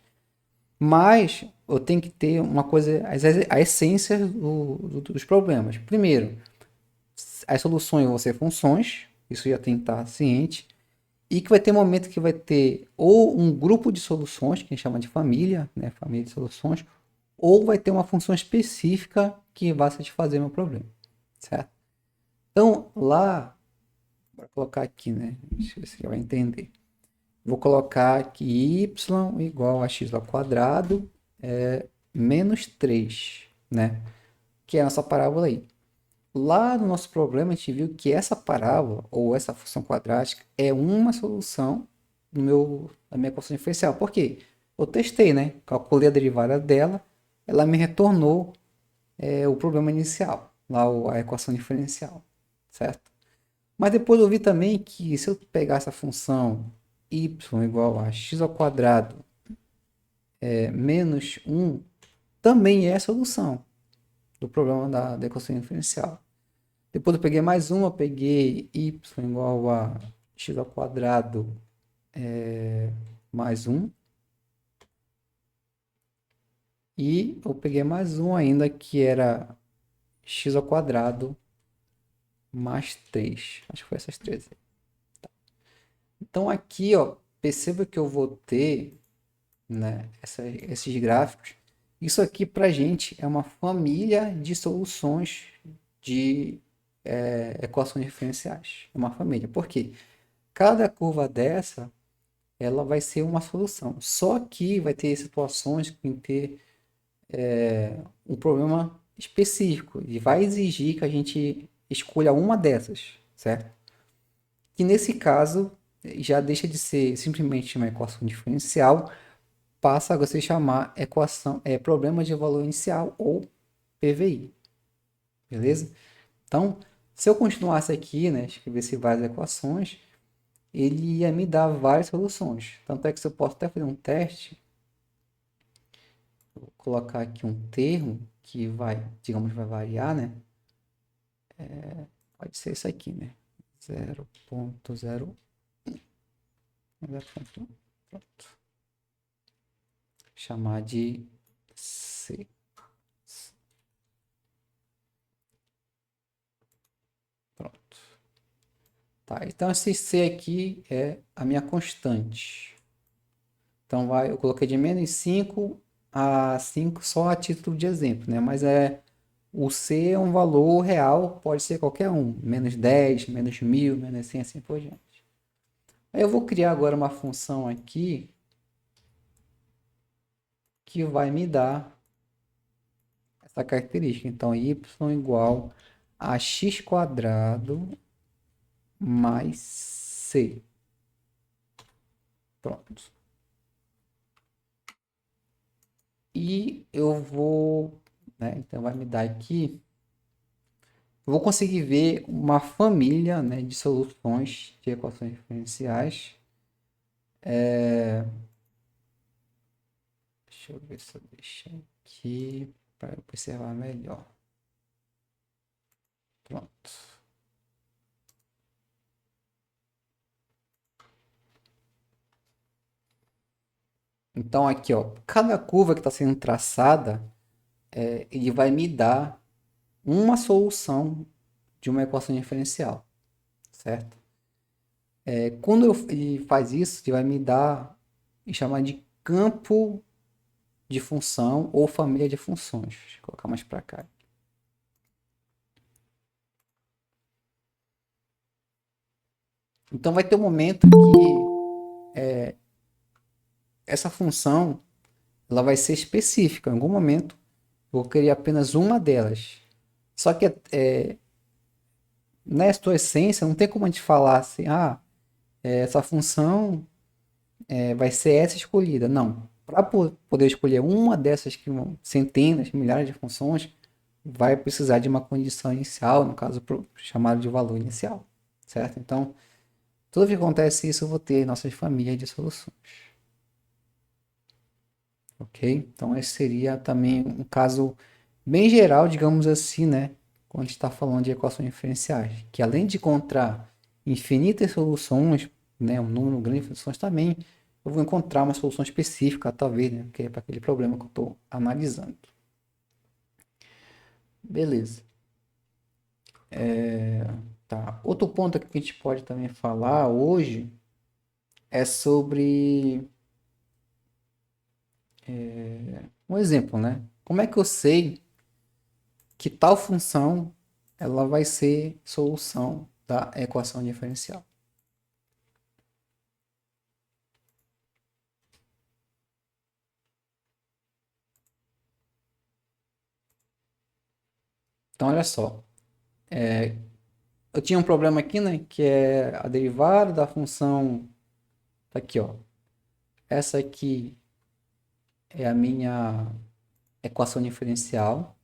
Mas eu tenho que ter uma coisa, a essência dos problemas. Primeiro, as soluções vão ser funções, isso já tem que estar ciente, e que vai ter um momento que vai ter ou um grupo de soluções, que a gente chama de família, né, família de soluções, ou vai ter uma função específica que vai satisfazer meu problema, certo? Então, lá, vou colocar aqui, né, deixa eu ver se você vai entender. Vou colocar aqui y igual a x ao quadrado menos 3, né? Que é a nossa parábola aí. Lá no nosso problema, a gente viu que essa parábola, ou essa função quadrática, é uma solução da minha equação diferencial. Por quê? Eu testei, né? Calculei a derivada dela, ela me retornou o problema inicial, lá a equação diferencial, certo? Mas depois eu vi também que se eu pegar essa função y igual a x ao quadrado menos 1, também é a solução do problema da equação diferencial. Depois eu peguei mais uma, eu peguei y igual a x ao quadrado mais 1. E eu peguei mais um ainda, que era x ao quadrado mais 3. Acho que foi essas três aí. Tá. Então aqui, ó, perceba que eu vou ter, né, esses gráficos. Isso aqui para gente é uma família de soluções de equações diferenciais. É uma família. Por quê? Cada curva dessa, ela vai ser uma solução. Só que vai ter situações que tem que ter um problema específico e vai exigir que a gente escolha uma dessas, certo? Que nesse caso já deixa de ser simplesmente uma equação diferencial, passa a você chamar problema de valor inicial ou PVI, beleza? Então, se eu continuasse aqui, né, escrevesse várias equações, ele ia me dar várias soluções. Tanto é que eu posso até fazer um teste. Vou colocar aqui um termo que vai, digamos, vai variar, né? Pode ser isso aqui, né? 0.0. 0.1. Pronto. Chamar de C. Pronto. Tá, então esse C aqui é a minha constante. Então eu coloquei de menos 5 a 5 só a título de exemplo, né? Mas o C é um valor real, pode ser qualquer um. Menos 10, menos 1000, menos 100, assim por diante. Aí eu vou criar agora uma função aqui que vai me dar essa característica. Então, y igual a x quadrado mais c. Pronto. E eu vou, né, então vai me dar aqui, eu vou conseguir ver uma família, né, de soluções de equações diferenciais. Deixa eu ver se eu deixo aqui para observar melhor. Pronto. Então aqui, ó, cada curva que está sendo traçada, ele vai me dar uma solução de uma equação diferencial, certo? Quando ele faz isso, ele vai me dar e chamar de campo de função ou família de funções. Deixa eu colocar mais para cá. Então vai ter um momento que essa função ela vai ser específica. Em algum momento vou querer apenas uma delas. Só que na sua essência não tem como a gente falar assim, essa função vai ser essa escolhida. Não. Para poder escolher uma dessas que vão centenas, milhares de funções, vai precisar de uma condição inicial, no caso chamado de valor inicial, certo? Então, tudo que acontece isso, eu vou ter nossas famílias de soluções. Ok? Então, esse seria também um caso bem geral, digamos assim, né? Quando a gente está falando de equações diferenciais, que além de encontrar infinitas soluções, né, um número grande de funções também, eu vou encontrar uma solução específica, talvez, né, que é para aquele problema que eu estou analisando. Beleza. Tá. Outro ponto aqui que a gente pode também falar hoje é sobre um exemplo, né? Como é que eu sei que tal função ela vai ser solução da equação diferencial? Então, olha só. Eu tinha um problema aqui, né? Que é a derivada da função. Tá aqui, ó. Essa aqui é a minha equação diferencial.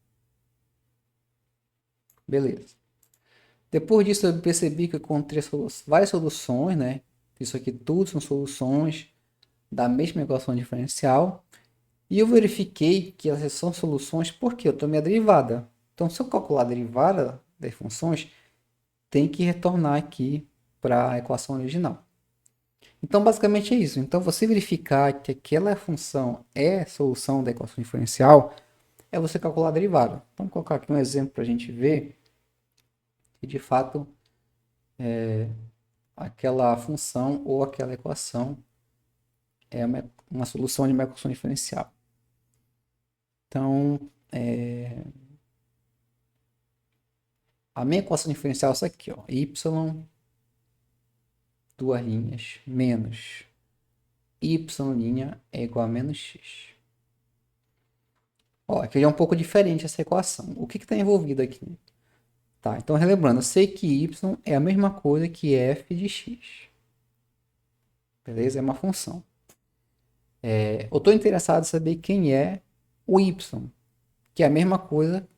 Beleza. Depois disso, eu percebi que eu encontrei várias soluções, né? Isso aqui tudo são soluções da mesma equação diferencial. E eu verifiquei que elas são soluções porque eu tomei a derivada. Então, se eu calcular a derivada das funções, tem que retornar aqui para a equação original. Então, basicamente é isso. Então, você verificar que aquela função é solução da equação diferencial, é você calcular a derivada. Vamos colocar aqui um exemplo para a gente ver que, de fato, aquela função ou aquela equação é uma solução de uma equação diferencial. Então, a minha equação diferencial é essa aqui, ó, y, duas linhas, menos y' é igual a menos x. Ó, aqui já é um pouco diferente essa equação. O que está envolvido aqui? Tá, então relembrando, eu sei que y é a mesma coisa que f de x. Beleza? É uma função. Eu estou interessado em saber quem é o y, que é a mesma coisa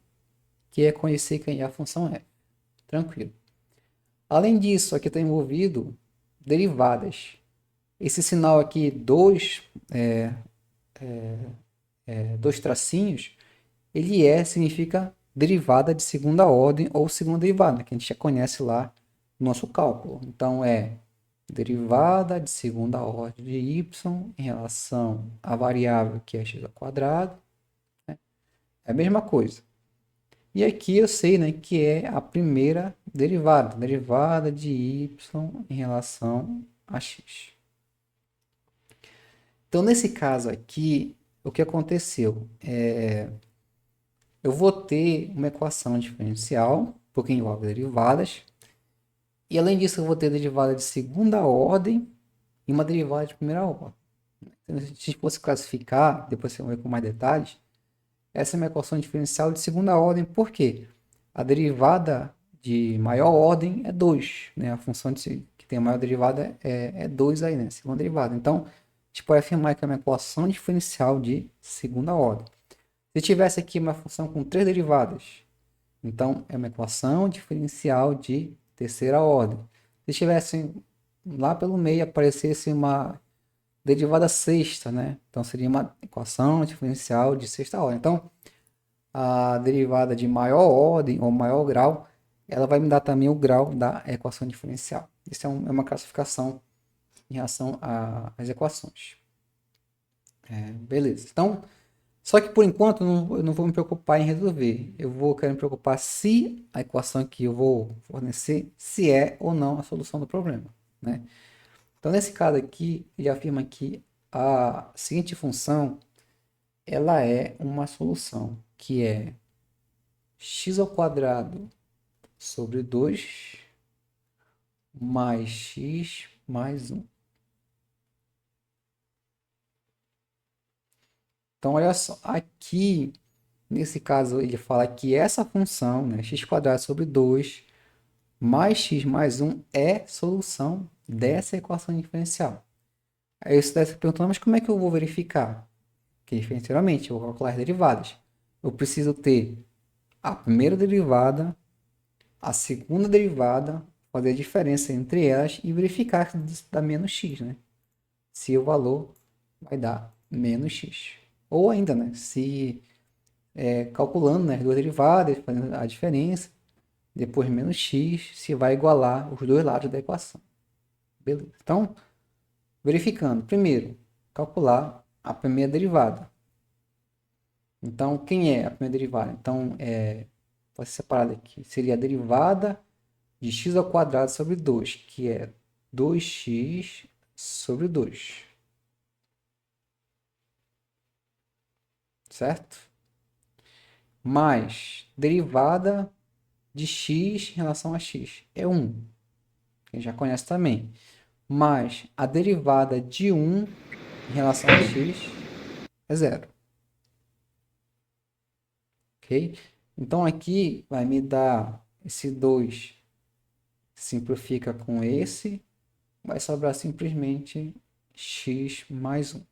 que é conhecer quem é a função f. Tranquilo. Além disso, aqui está envolvido derivadas. Esse sinal aqui, dois tracinhos, ele significa derivada de segunda ordem ou segunda derivada, que a gente já conhece lá no nosso cálculo. Então, derivada de segunda ordem de y em relação à variável que é x ao quadrado. Né? É a mesma coisa. E aqui eu sei, né, que é a primeira derivada de y em relação a x. Então, nesse caso aqui, o que aconteceu? Eu vou ter uma equação diferencial, porque envolve derivadas. E além disso, eu vou ter derivada de segunda ordem e uma derivada de primeira ordem. Então, se a gente fosse classificar, depois você vai ver com mais detalhes, essa é uma equação diferencial de segunda ordem, por quê? A derivada de maior ordem é 2, né? A função que tem a maior derivada é 2 aí, né? Segunda derivada. Então, a gente pode afirmar que é uma equação diferencial de segunda ordem. Se tivesse aqui uma função com 3 derivadas, então é uma equação diferencial de terceira ordem. Se tivesse lá pelo meio aparecesse uma derivada sexta, né? Então seria uma equação diferencial de sexta ordem. Então, a derivada de maior ordem ou maior grau, ela vai me dar também o grau da equação diferencial. Isso é uma classificação em relação às equações. Beleza. Então, só que por enquanto eu não vou me preocupar em resolver. Quero me preocupar se a equação que eu vou fornecer, se é ou não a solução do problema, né? Então, nesse caso aqui, ele afirma que a seguinte função, ela é uma solução, que é x ao quadrado sobre 2 mais x mais 1. Então, olha só, aqui, nesse caso, ele fala que essa função, né, x quadrado sobre 2 mais x mais 1 é solução dessa equação diferencial. Aí você deve estar perguntando, mas como é que eu vou verificar? Que diferencialmente, eu vou calcular as derivadas. Eu preciso ter a primeira derivada, a segunda derivada, fazer a diferença entre elas e verificar se dá menos x, né? Se o valor vai dar menos x. Ou ainda, né? Se calculando, né, as duas derivadas, fazendo a diferença, depois menos x, se vai igualar os dois lados da equação. Beleza. Então, verificando. Primeiro, calcular a primeira derivada. Então, quem é a primeira derivada? Então, pode ser separado aqui. Seria a derivada de x ao quadrado sobre 2, que é 2x sobre 2. Certo? Mais derivada de x em relação a x é 1. Quem já conhece também. Mais a derivada de 1 em relação a x é 0. Ok? Então aqui vai me dar esse 2 simplifica com esse, vai sobrar simplesmente x mais 1.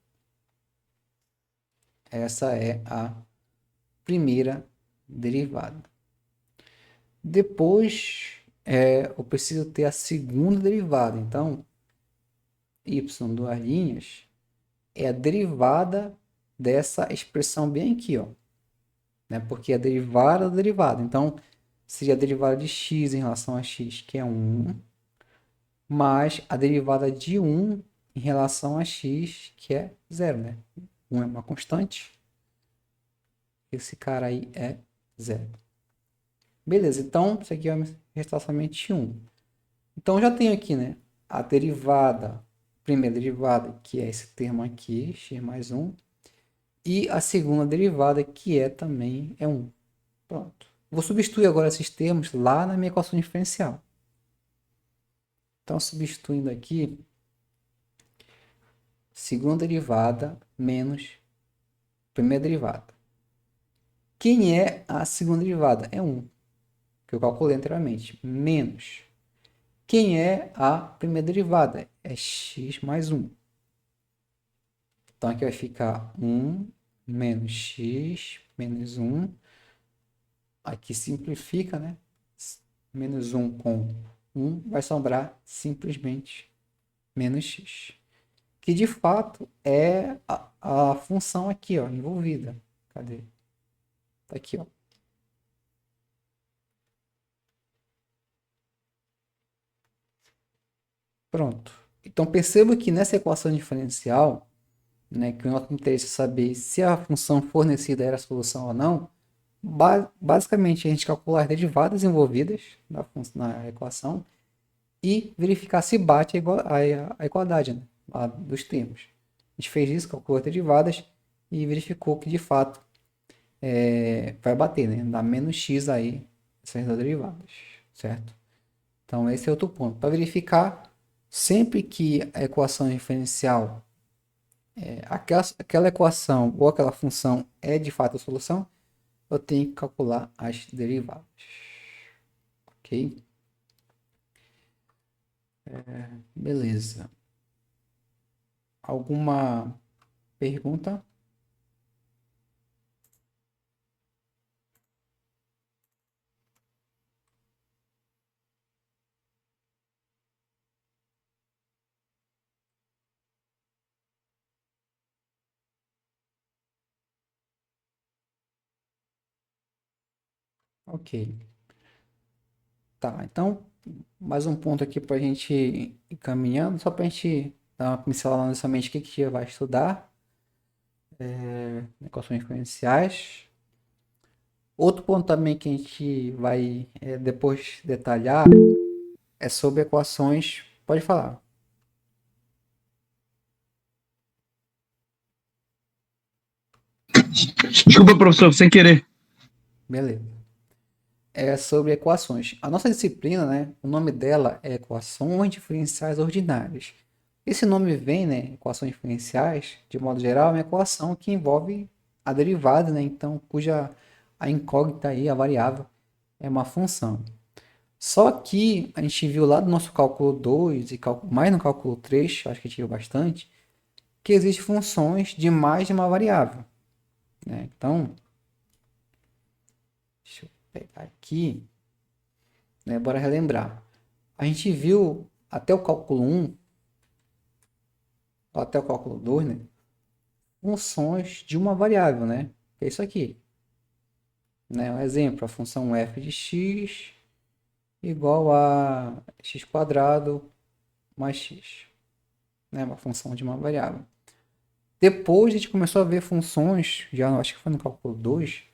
Essa é a primeira derivada. Depois, eu preciso ter a segunda derivada. Então, y duas linhas é a derivada dessa expressão bem aqui, ó, né? Porque é a derivada da derivada. Então, seria a derivada de x em relação a x, que é 1, mais a derivada de 1 em relação a x, que é 0, né? 1 é uma constante. Esse cara aí é 0. Beleza, então isso aqui vai me restar somente 1. Então já tenho aqui, né, a derivada, primeira derivada, que é esse termo aqui, x mais 1, e a segunda derivada, que também é 1. Pronto. Vou substituir agora esses termos lá na minha equação diferencial. Então, substituindo aqui, segunda derivada menos primeira derivada. Quem é a segunda derivada? É 1, que eu calculei anteriormente, menos. Quem é a primeira derivada? É x mais 1. Então, aqui vai ficar 1 menos x menos 1. Aqui simplifica, né? Menos 1 com 1 vai sobrar simplesmente menos x. Que de fato é a função aqui, ó, envolvida. Cadê? Tá aqui, ó. Pronto. Então perceba que nessa equação diferencial, né, que o nosso interesse é saber se a função fornecida era a solução ou não, basicamente a gente calcula as derivadas envolvidas na equação e verificar se bate a igualdade, né, dos termos. A gente fez isso, calculou as derivadas e verificou que de fato vai bater, né, dá menos x aí essas duas derivadas, certo? Então esse é outro ponto. Para verificar, sempre que a equação diferencial aquela equação ou aquela função é de fato a solução, eu tenho que calcular as derivadas. Ok? Beleza. Alguma pergunta? Ok. Tá, então, mais um ponto aqui para a gente ir caminhando, só para a gente dar uma pincelada na nossa mente o que a gente vai estudar. Equações exponenciais. Outro ponto também que a gente vai depois detalhar é sobre equações. Pode falar. Desculpa, professor, sem querer. Beleza. É sobre equações. A nossa disciplina, né, o nome dela é Equações Diferenciais Ordinárias. Esse nome vem, né, equações diferenciais, de modo geral, é uma equação que envolve a derivada, né, então, cuja a incógnita aí, a variável, é uma função. Só que a gente viu lá do nosso cálculo 2 e mais no cálculo 3, acho que a gente viu bastante, que existem funções de mais de uma variável, né? Então, deixa eu pegar aqui, né, bora relembrar. A gente viu até o cálculo 1, até o cálculo 2, né, funções de uma variável, né? Que é isso aqui. Né? Um exemplo, a função f de x igual a x quadrado mais x. Né? Uma função de uma variável. Depois a gente começou a ver funções, já acho que foi no cálculo 2,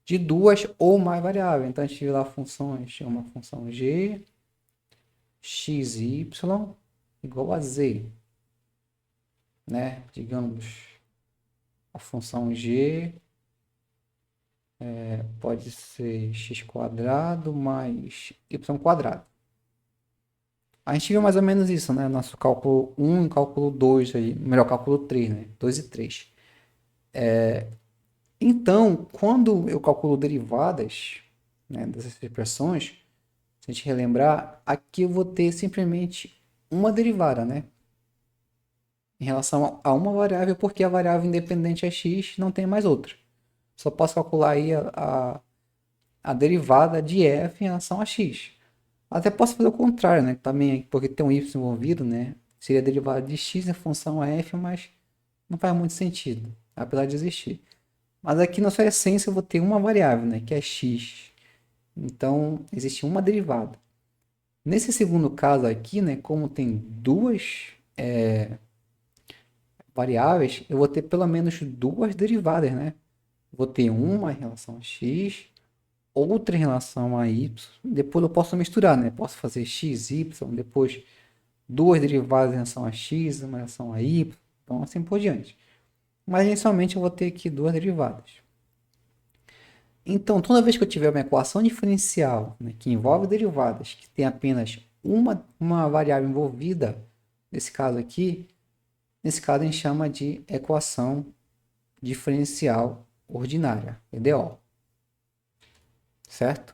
de duas ou mais variáveis. Então a gente viu lá funções, uma função g, x e y igual a z. Né? Digamos, a função g pode ser x quadrado mais y quadrado. A gente viu mais ou menos isso, né? Nosso cálculo 1 e cálculo 2, aí, melhor, cálculo 3, né? 2 e 3. Então, quando eu calculo derivadas, né, dessas expressões, se a gente relembrar, aqui eu vou ter simplesmente uma derivada, né? Em relação a uma variável, porque a variável independente é x, não tem mais outra. Só posso calcular aí a derivada de f em relação a x. Até posso fazer o contrário, né? Também, porque tem um y envolvido, né? Seria a derivada de x em função a f, mas não faz muito sentido, apesar de existir. Mas aqui na sua essência eu vou ter uma variável, né? Que é x. Então, existe uma derivada. Nesse segundo caso aqui, né? Como tem duas variáveis, eu vou ter pelo menos duas derivadas, né? Vou ter uma em relação a x, outra em relação a y. Depois eu posso misturar, né? Posso fazer x, y, depois duas derivadas em relação a x, uma em relação a y, então assim por diante. Mas inicialmente eu vou ter aqui duas derivadas. Então, toda vez que eu tiver uma equação diferencial, né, que envolve derivadas, que tem apenas uma variável envolvida, nesse caso aqui, a gente chama de equação diferencial ordinária, EDO. Certo?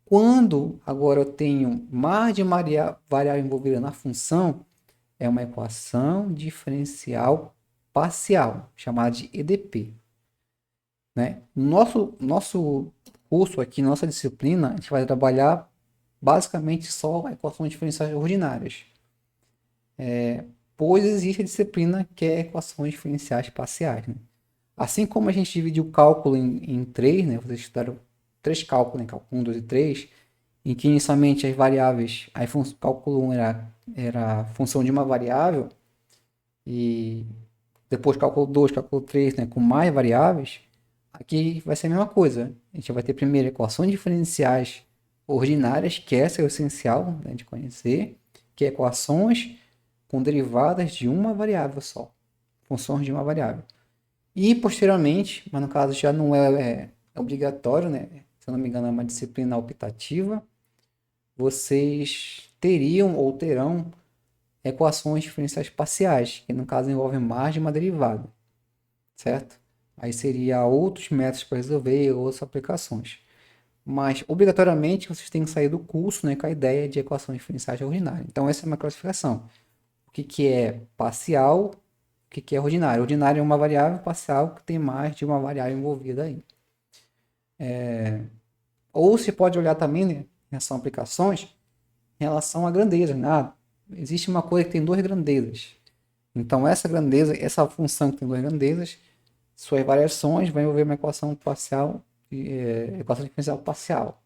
Quando agora eu tenho mais de uma variável envolvida na função, é uma equação diferencial parcial, chamada de EDP. Né? Nosso curso aqui, nossa disciplina, a gente vai trabalhar basicamente só equações diferenciais ordinárias. pois existe a disciplina que é equações diferenciais parciais, né? Assim como a gente divide o cálculo em três, né? Vocês estudaram três cálculos, né? Cálculo 1, 2 e 3, em que inicialmente as variáveis, aí cálculo 1 era a função de uma variável, e depois cálculo 2, cálculo 3, né? Com mais variáveis, aqui vai ser a mesma coisa. A gente vai ter primeiro equações diferenciais ordinárias, que essa é o essencial, né, de conhecer, que é equações com derivadas de uma variável só, funções de uma variável. E posteriormente, mas no caso já não é obrigatório, né? Se eu não me engano é uma disciplina optativa, vocês teriam ou terão equações diferenciais parciais, que no caso envolvem mais de uma derivada, certo? Aí seria outros métodos para resolver, outras aplicações. Mas, obrigatoriamente, vocês têm que sair do curso, né, com a ideia de equações diferenciais ordinárias. Então, essa é uma classificação. O que é parcial, o que é ordinário? Ordinário é uma variável, parcial que tem mais de uma variável envolvida aí. Ou se pode olhar também, né, em relação a aplicações, em relação a grandeza, né? Existe uma coisa que tem duas grandezas. Então, essa grandeza, essa função que tem duas grandezas, suas variações vão envolver uma equação parcial, equação diferencial parcial.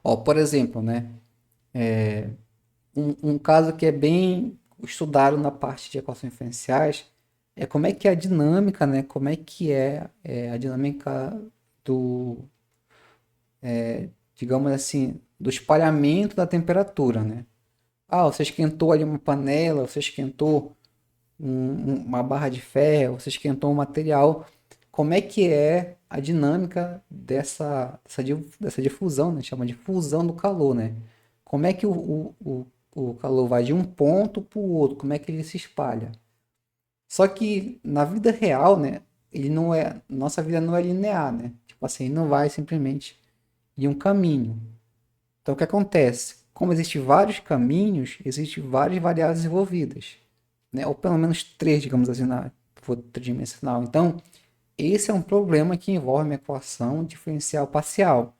Ó, por exemplo, né, um caso que é bem estudado na parte de equações diferenciais é como é que é a dinâmica, né, como é que é a dinâmica do, digamos assim, do espalhamento da temperatura, né? Ah, você esquentou ali uma panela, você esquentou uma barra de ferro, você esquentou um material. Como é que é a dinâmica dessa difusão, né? Chama de fusão do calor, né? Como é que o calor vai de um ponto para o outro? Como é que ele se espalha? Só que na vida real, né? Ele não é, nossa vida não é linear, né? Tipo assim, ele não vai simplesmente em um caminho. Então, o que acontece? Como existem vários caminhos, existem várias variáveis envolvidas, né? Ou pelo menos três, digamos assim, na for tridimensional. Então, esse é um problema que envolve uma equação diferencial parcial,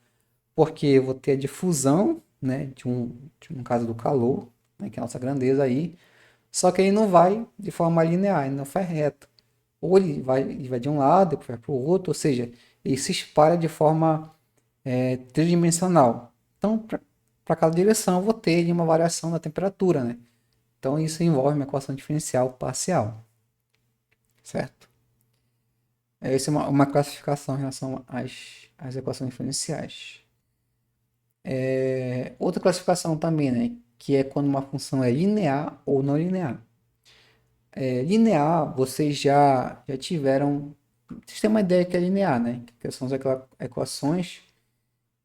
porque eu vou ter a difusão, né, de um caso do calor, né, que é a nossa grandeza aí, só que ele não vai de forma linear, ele não faz reto. Ou ele vai de um lado, depois vai para o outro, ou seja, ele se espalha de forma tridimensional. Então, para cada direção, eu vou ter uma variação da temperatura, né? Então, isso envolve uma equação diferencial parcial, certo? Essa é uma classificação em relação às equações diferenciais. Outra classificação também, né? Que é quando uma função é linear ou não linear. Linear, vocês já tiveram. Vocês têm uma ideia que é linear, né? Que são aquelas equações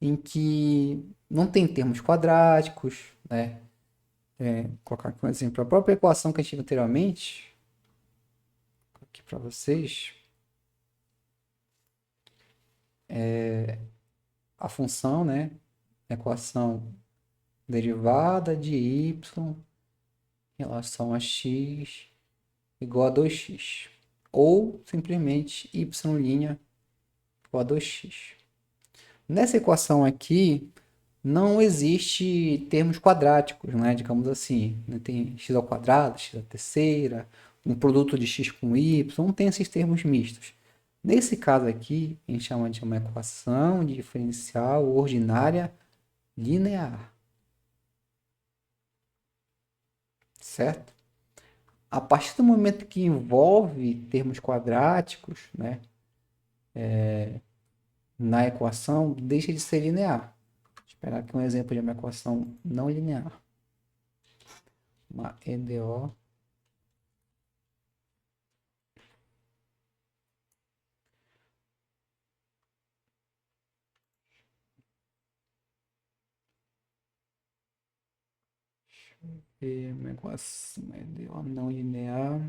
em que não tem termos quadráticos, né? Colocar aqui um exemplo. A própria equação que a gente viu anteriormente, aqui para vocês, a função, né? Equação derivada de y em relação a x igual a 2x. Ou simplesmente y' igual a 2x. Nessa equação aqui, não existe termos quadráticos, né? Digamos assim, né? Tem x ao quadrado, x à terceira, um produto de x com y, não tem esses termos mistos. Nesse caso aqui, a gente chama de uma equação diferencial ordinária linear, certo? A partir do momento que envolve termos quadráticos, né, na equação, deixa de ser linear. Vou esperar aqui um exemplo de uma equação não linear. Uma EDO. Uma equação EDO não linear.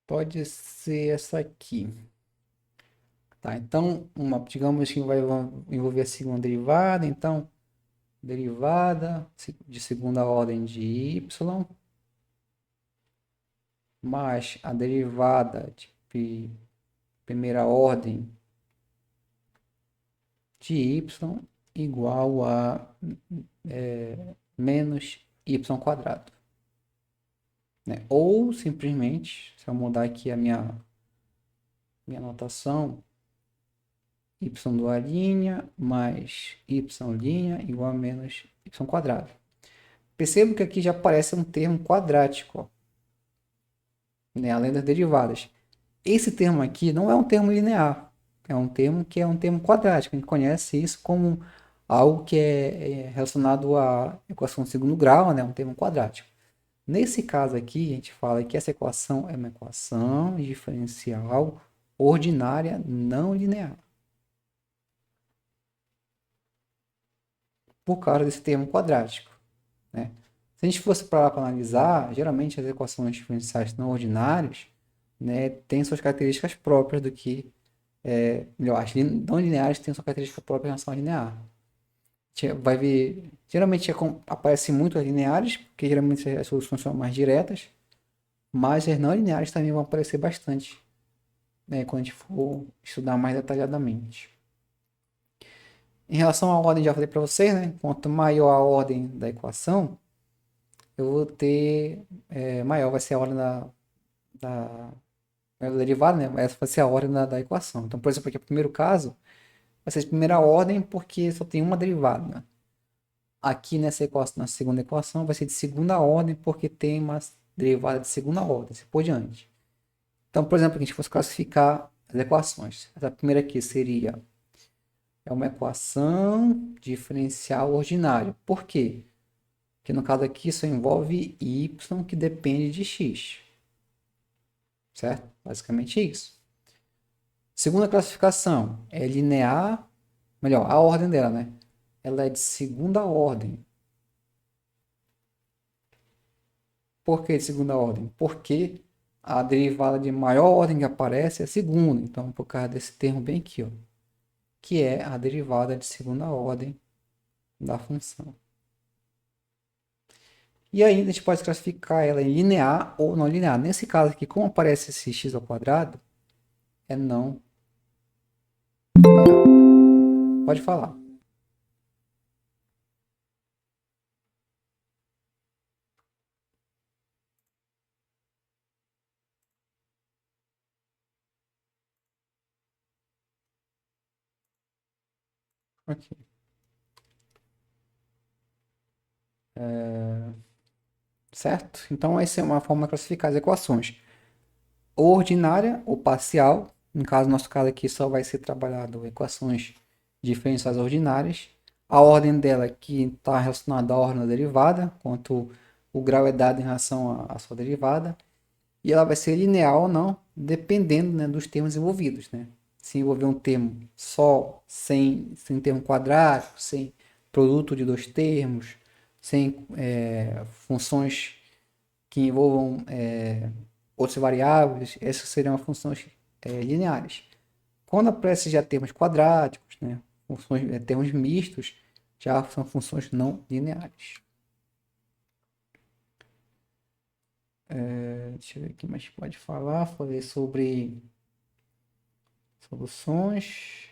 Pode ser essa aqui. Tá, então, digamos que vai envolver a segunda derivada. Então, derivada de segunda ordem de y mais a derivada de primeira ordem de y igual a menos y quadrado. Né? Ou simplesmente, se eu mudar aqui a minha notação, y dual linha mais y linha igual a menos y quadrado. Percebo que aqui já aparece um termo quadrático, ó, né? Além das derivadas. Esse termo aqui não é um termo linear, é um termo que é um termo quadrático. A gente conhece isso como algo que é relacionado à equação de segundo grau, né? Um termo quadrático. Nesse caso aqui, a gente fala que essa equação é uma equação diferencial ordinária não linear. Por causa desse termo quadrático, né? Se a gente fosse para analisar, geralmente as equações diferenciais não ordinárias, né, têm suas características próprias do que... melhor, as não lineares têm suas características próprias em relação à linear. Vai ver, geralmente aparecem muito as lineares, porque geralmente as soluções são mais diretas, mas as não lineares também vão aparecer bastante, né, quando a gente for estudar mais detalhadamente. Em relação à ordem, já falei para vocês, né, quanto maior a ordem da equação, eu vou ter, maior vai ser a ordem da derivada, né, essa vai ser a ordem da equação. Então, por exemplo, aqui o primeiro caso vai ser de primeira ordem porque só tem uma derivada. Aqui nessa equação, na segunda equação, vai ser de segunda ordem porque tem uma derivada de segunda ordem, assim por diante. Então, por exemplo, aqui a gente fosse classificar as equações. Essa primeira aqui seria uma equação diferencial ordinária. Por quê? Porque no caso aqui só envolve y que depende de x. Certo? Basicamente isso. Segunda classificação é linear, melhor, a ordem dela, né? Ela é de segunda ordem. Por que de segunda ordem? Porque a derivada de maior ordem que aparece é a segunda. Então, por causa desse termo bem aqui, ó, que é a derivada de segunda ordem da função. E aí a gente pode classificar ela em linear ou não linear. Nesse caso aqui, como aparece esse x ao quadrado, é não. Pode falar. Ok. Certo? Então, essa é uma forma de classificar as equações. Ordinária ou parcial. No caso, nosso caso aqui só vai ser trabalhado equações diferenciais ordinárias. A ordem dela aqui está relacionada à ordem da derivada, quanto o grau é dado em relação à sua derivada. E ela vai ser linear ou não, dependendo, né, dos termos envolvidos, né? Se envolver um termo só, sem termo quadrático, sem produto de dois termos, sem funções que envolvam outras variáveis, essas seriam funções lineares. Quando aparece já termos quadráticos, né, funções, termos mistos, já são funções não lineares. Deixa eu ver o que mais pode falar. Falei sobre soluções.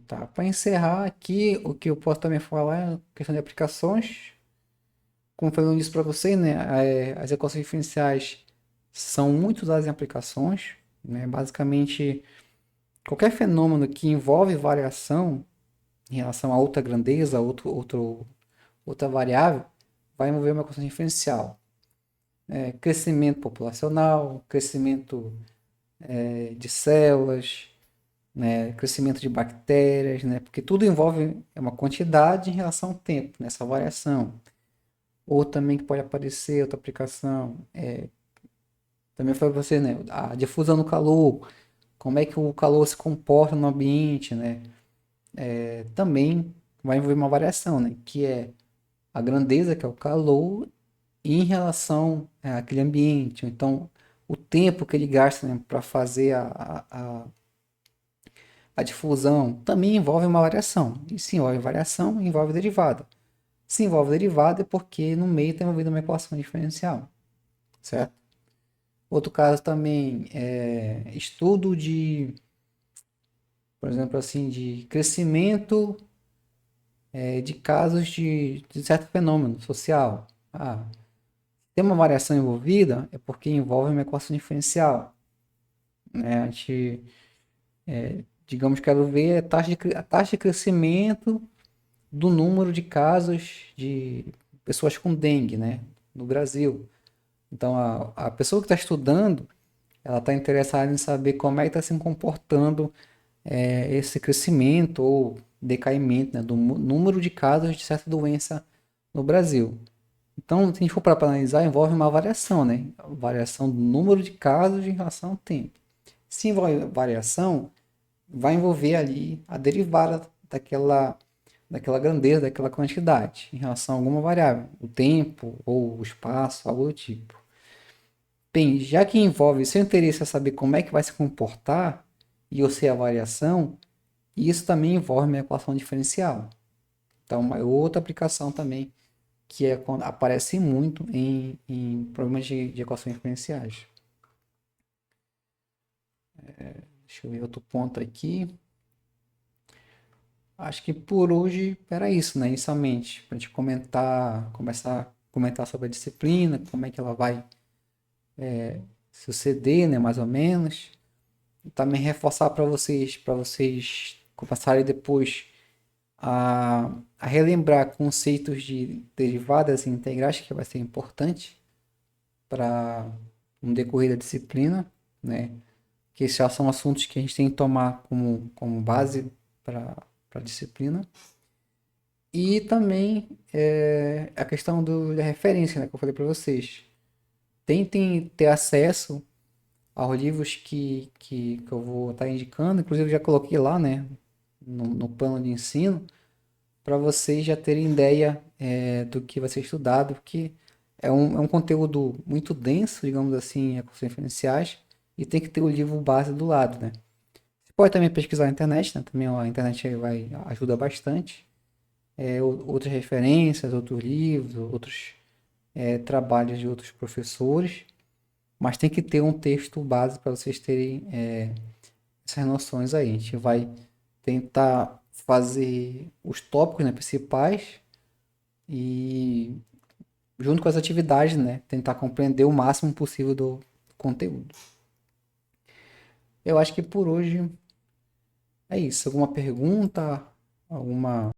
Tá, para encerrar aqui, o que eu posso também falar é questão de aplicações. Como eu disse para você, né, as equações diferenciais são muito usadas em aplicações, né? Basicamente, qualquer fenômeno que envolve variação em relação a outra grandeza, outra variável, vai envolver uma equação diferencial. Crescimento populacional, crescimento de células, né, crescimento de bactérias, né, porque tudo envolve uma quantidade em relação ao tempo, nessa variação. Ou também que pode aparecer outra aplicação, também foi você, né, a difusão do calor, como é que o calor se comporta no ambiente, né, também vai envolver uma variação, né, que é a grandeza, que é o calor, em relação àquele ambiente. Então, o tempo que ele gasta, né, para fazer a difusão também envolve uma variação. E se envolve variação, envolve derivada. Se envolve derivada é porque no meio está envolvida uma equação diferencial, certo? Outro caso também é estudo de, por exemplo, assim, de crescimento de casos de certo fenômeno social. Tem uma variação envolvida é porque envolve uma equação diferencial, né? A gente, digamos, quero ver a taxa de crescimento do número de casos de pessoas com dengue, né, no Brasil. Então, a pessoa que está estudando, ela está interessada em saber como é que está se comportando esse crescimento ou decaimento, né, do número de casos de certa doença no Brasil. Então, se a gente for para analisar, envolve uma variação, né? Variação do número de casos em relação ao tempo. Se envolve variação, vai envolver ali a derivada daquela grandeza, daquela quantidade, em relação a alguma variável, o tempo ou o espaço, algo do tipo. Bem, já que envolve seu interesse é saber como é que vai se comportar e eu sei a variação, isso também envolve uma equação diferencial. Então, uma outra aplicação também que é quando aparece muito em problemas de equações diferenciais. Deixa eu ver outro ponto aqui. Acho que por hoje era isso, né? Inicialmente, para a gente começar a comentar sobre a disciplina, como é que ela vai suceder, né? Mais ou menos. E também reforçar para vocês começarem depois a relembrar conceitos de derivadas e integrais, que vai ser importante para um decorrer da disciplina, né? Que esses já são assuntos que a gente tem que tomar como base para a disciplina. E também a questão da referência, né, que eu falei para vocês. Tentem ter acesso aos livros que eu vou estar indicando, inclusive eu já coloquei lá, né, no plano de ensino, para vocês já terem ideia do que vai ser estudado, porque é um conteúdo muito denso, digamos assim, em equações diferenciais, e tem que ter o livro base do lado, né? Você pode também pesquisar na internet, né? Também a internet ajuda bastante. Outras referências, outros livros, outros trabalhos de outros professores, mas tem que ter um texto base para vocês terem essas noções aí. A gente vai tentar fazer os tópicos, né, principais e junto com as atividades, né, tentar compreender o máximo possível do conteúdo. Eu acho que por hoje é isso. Alguma pergunta? Alguma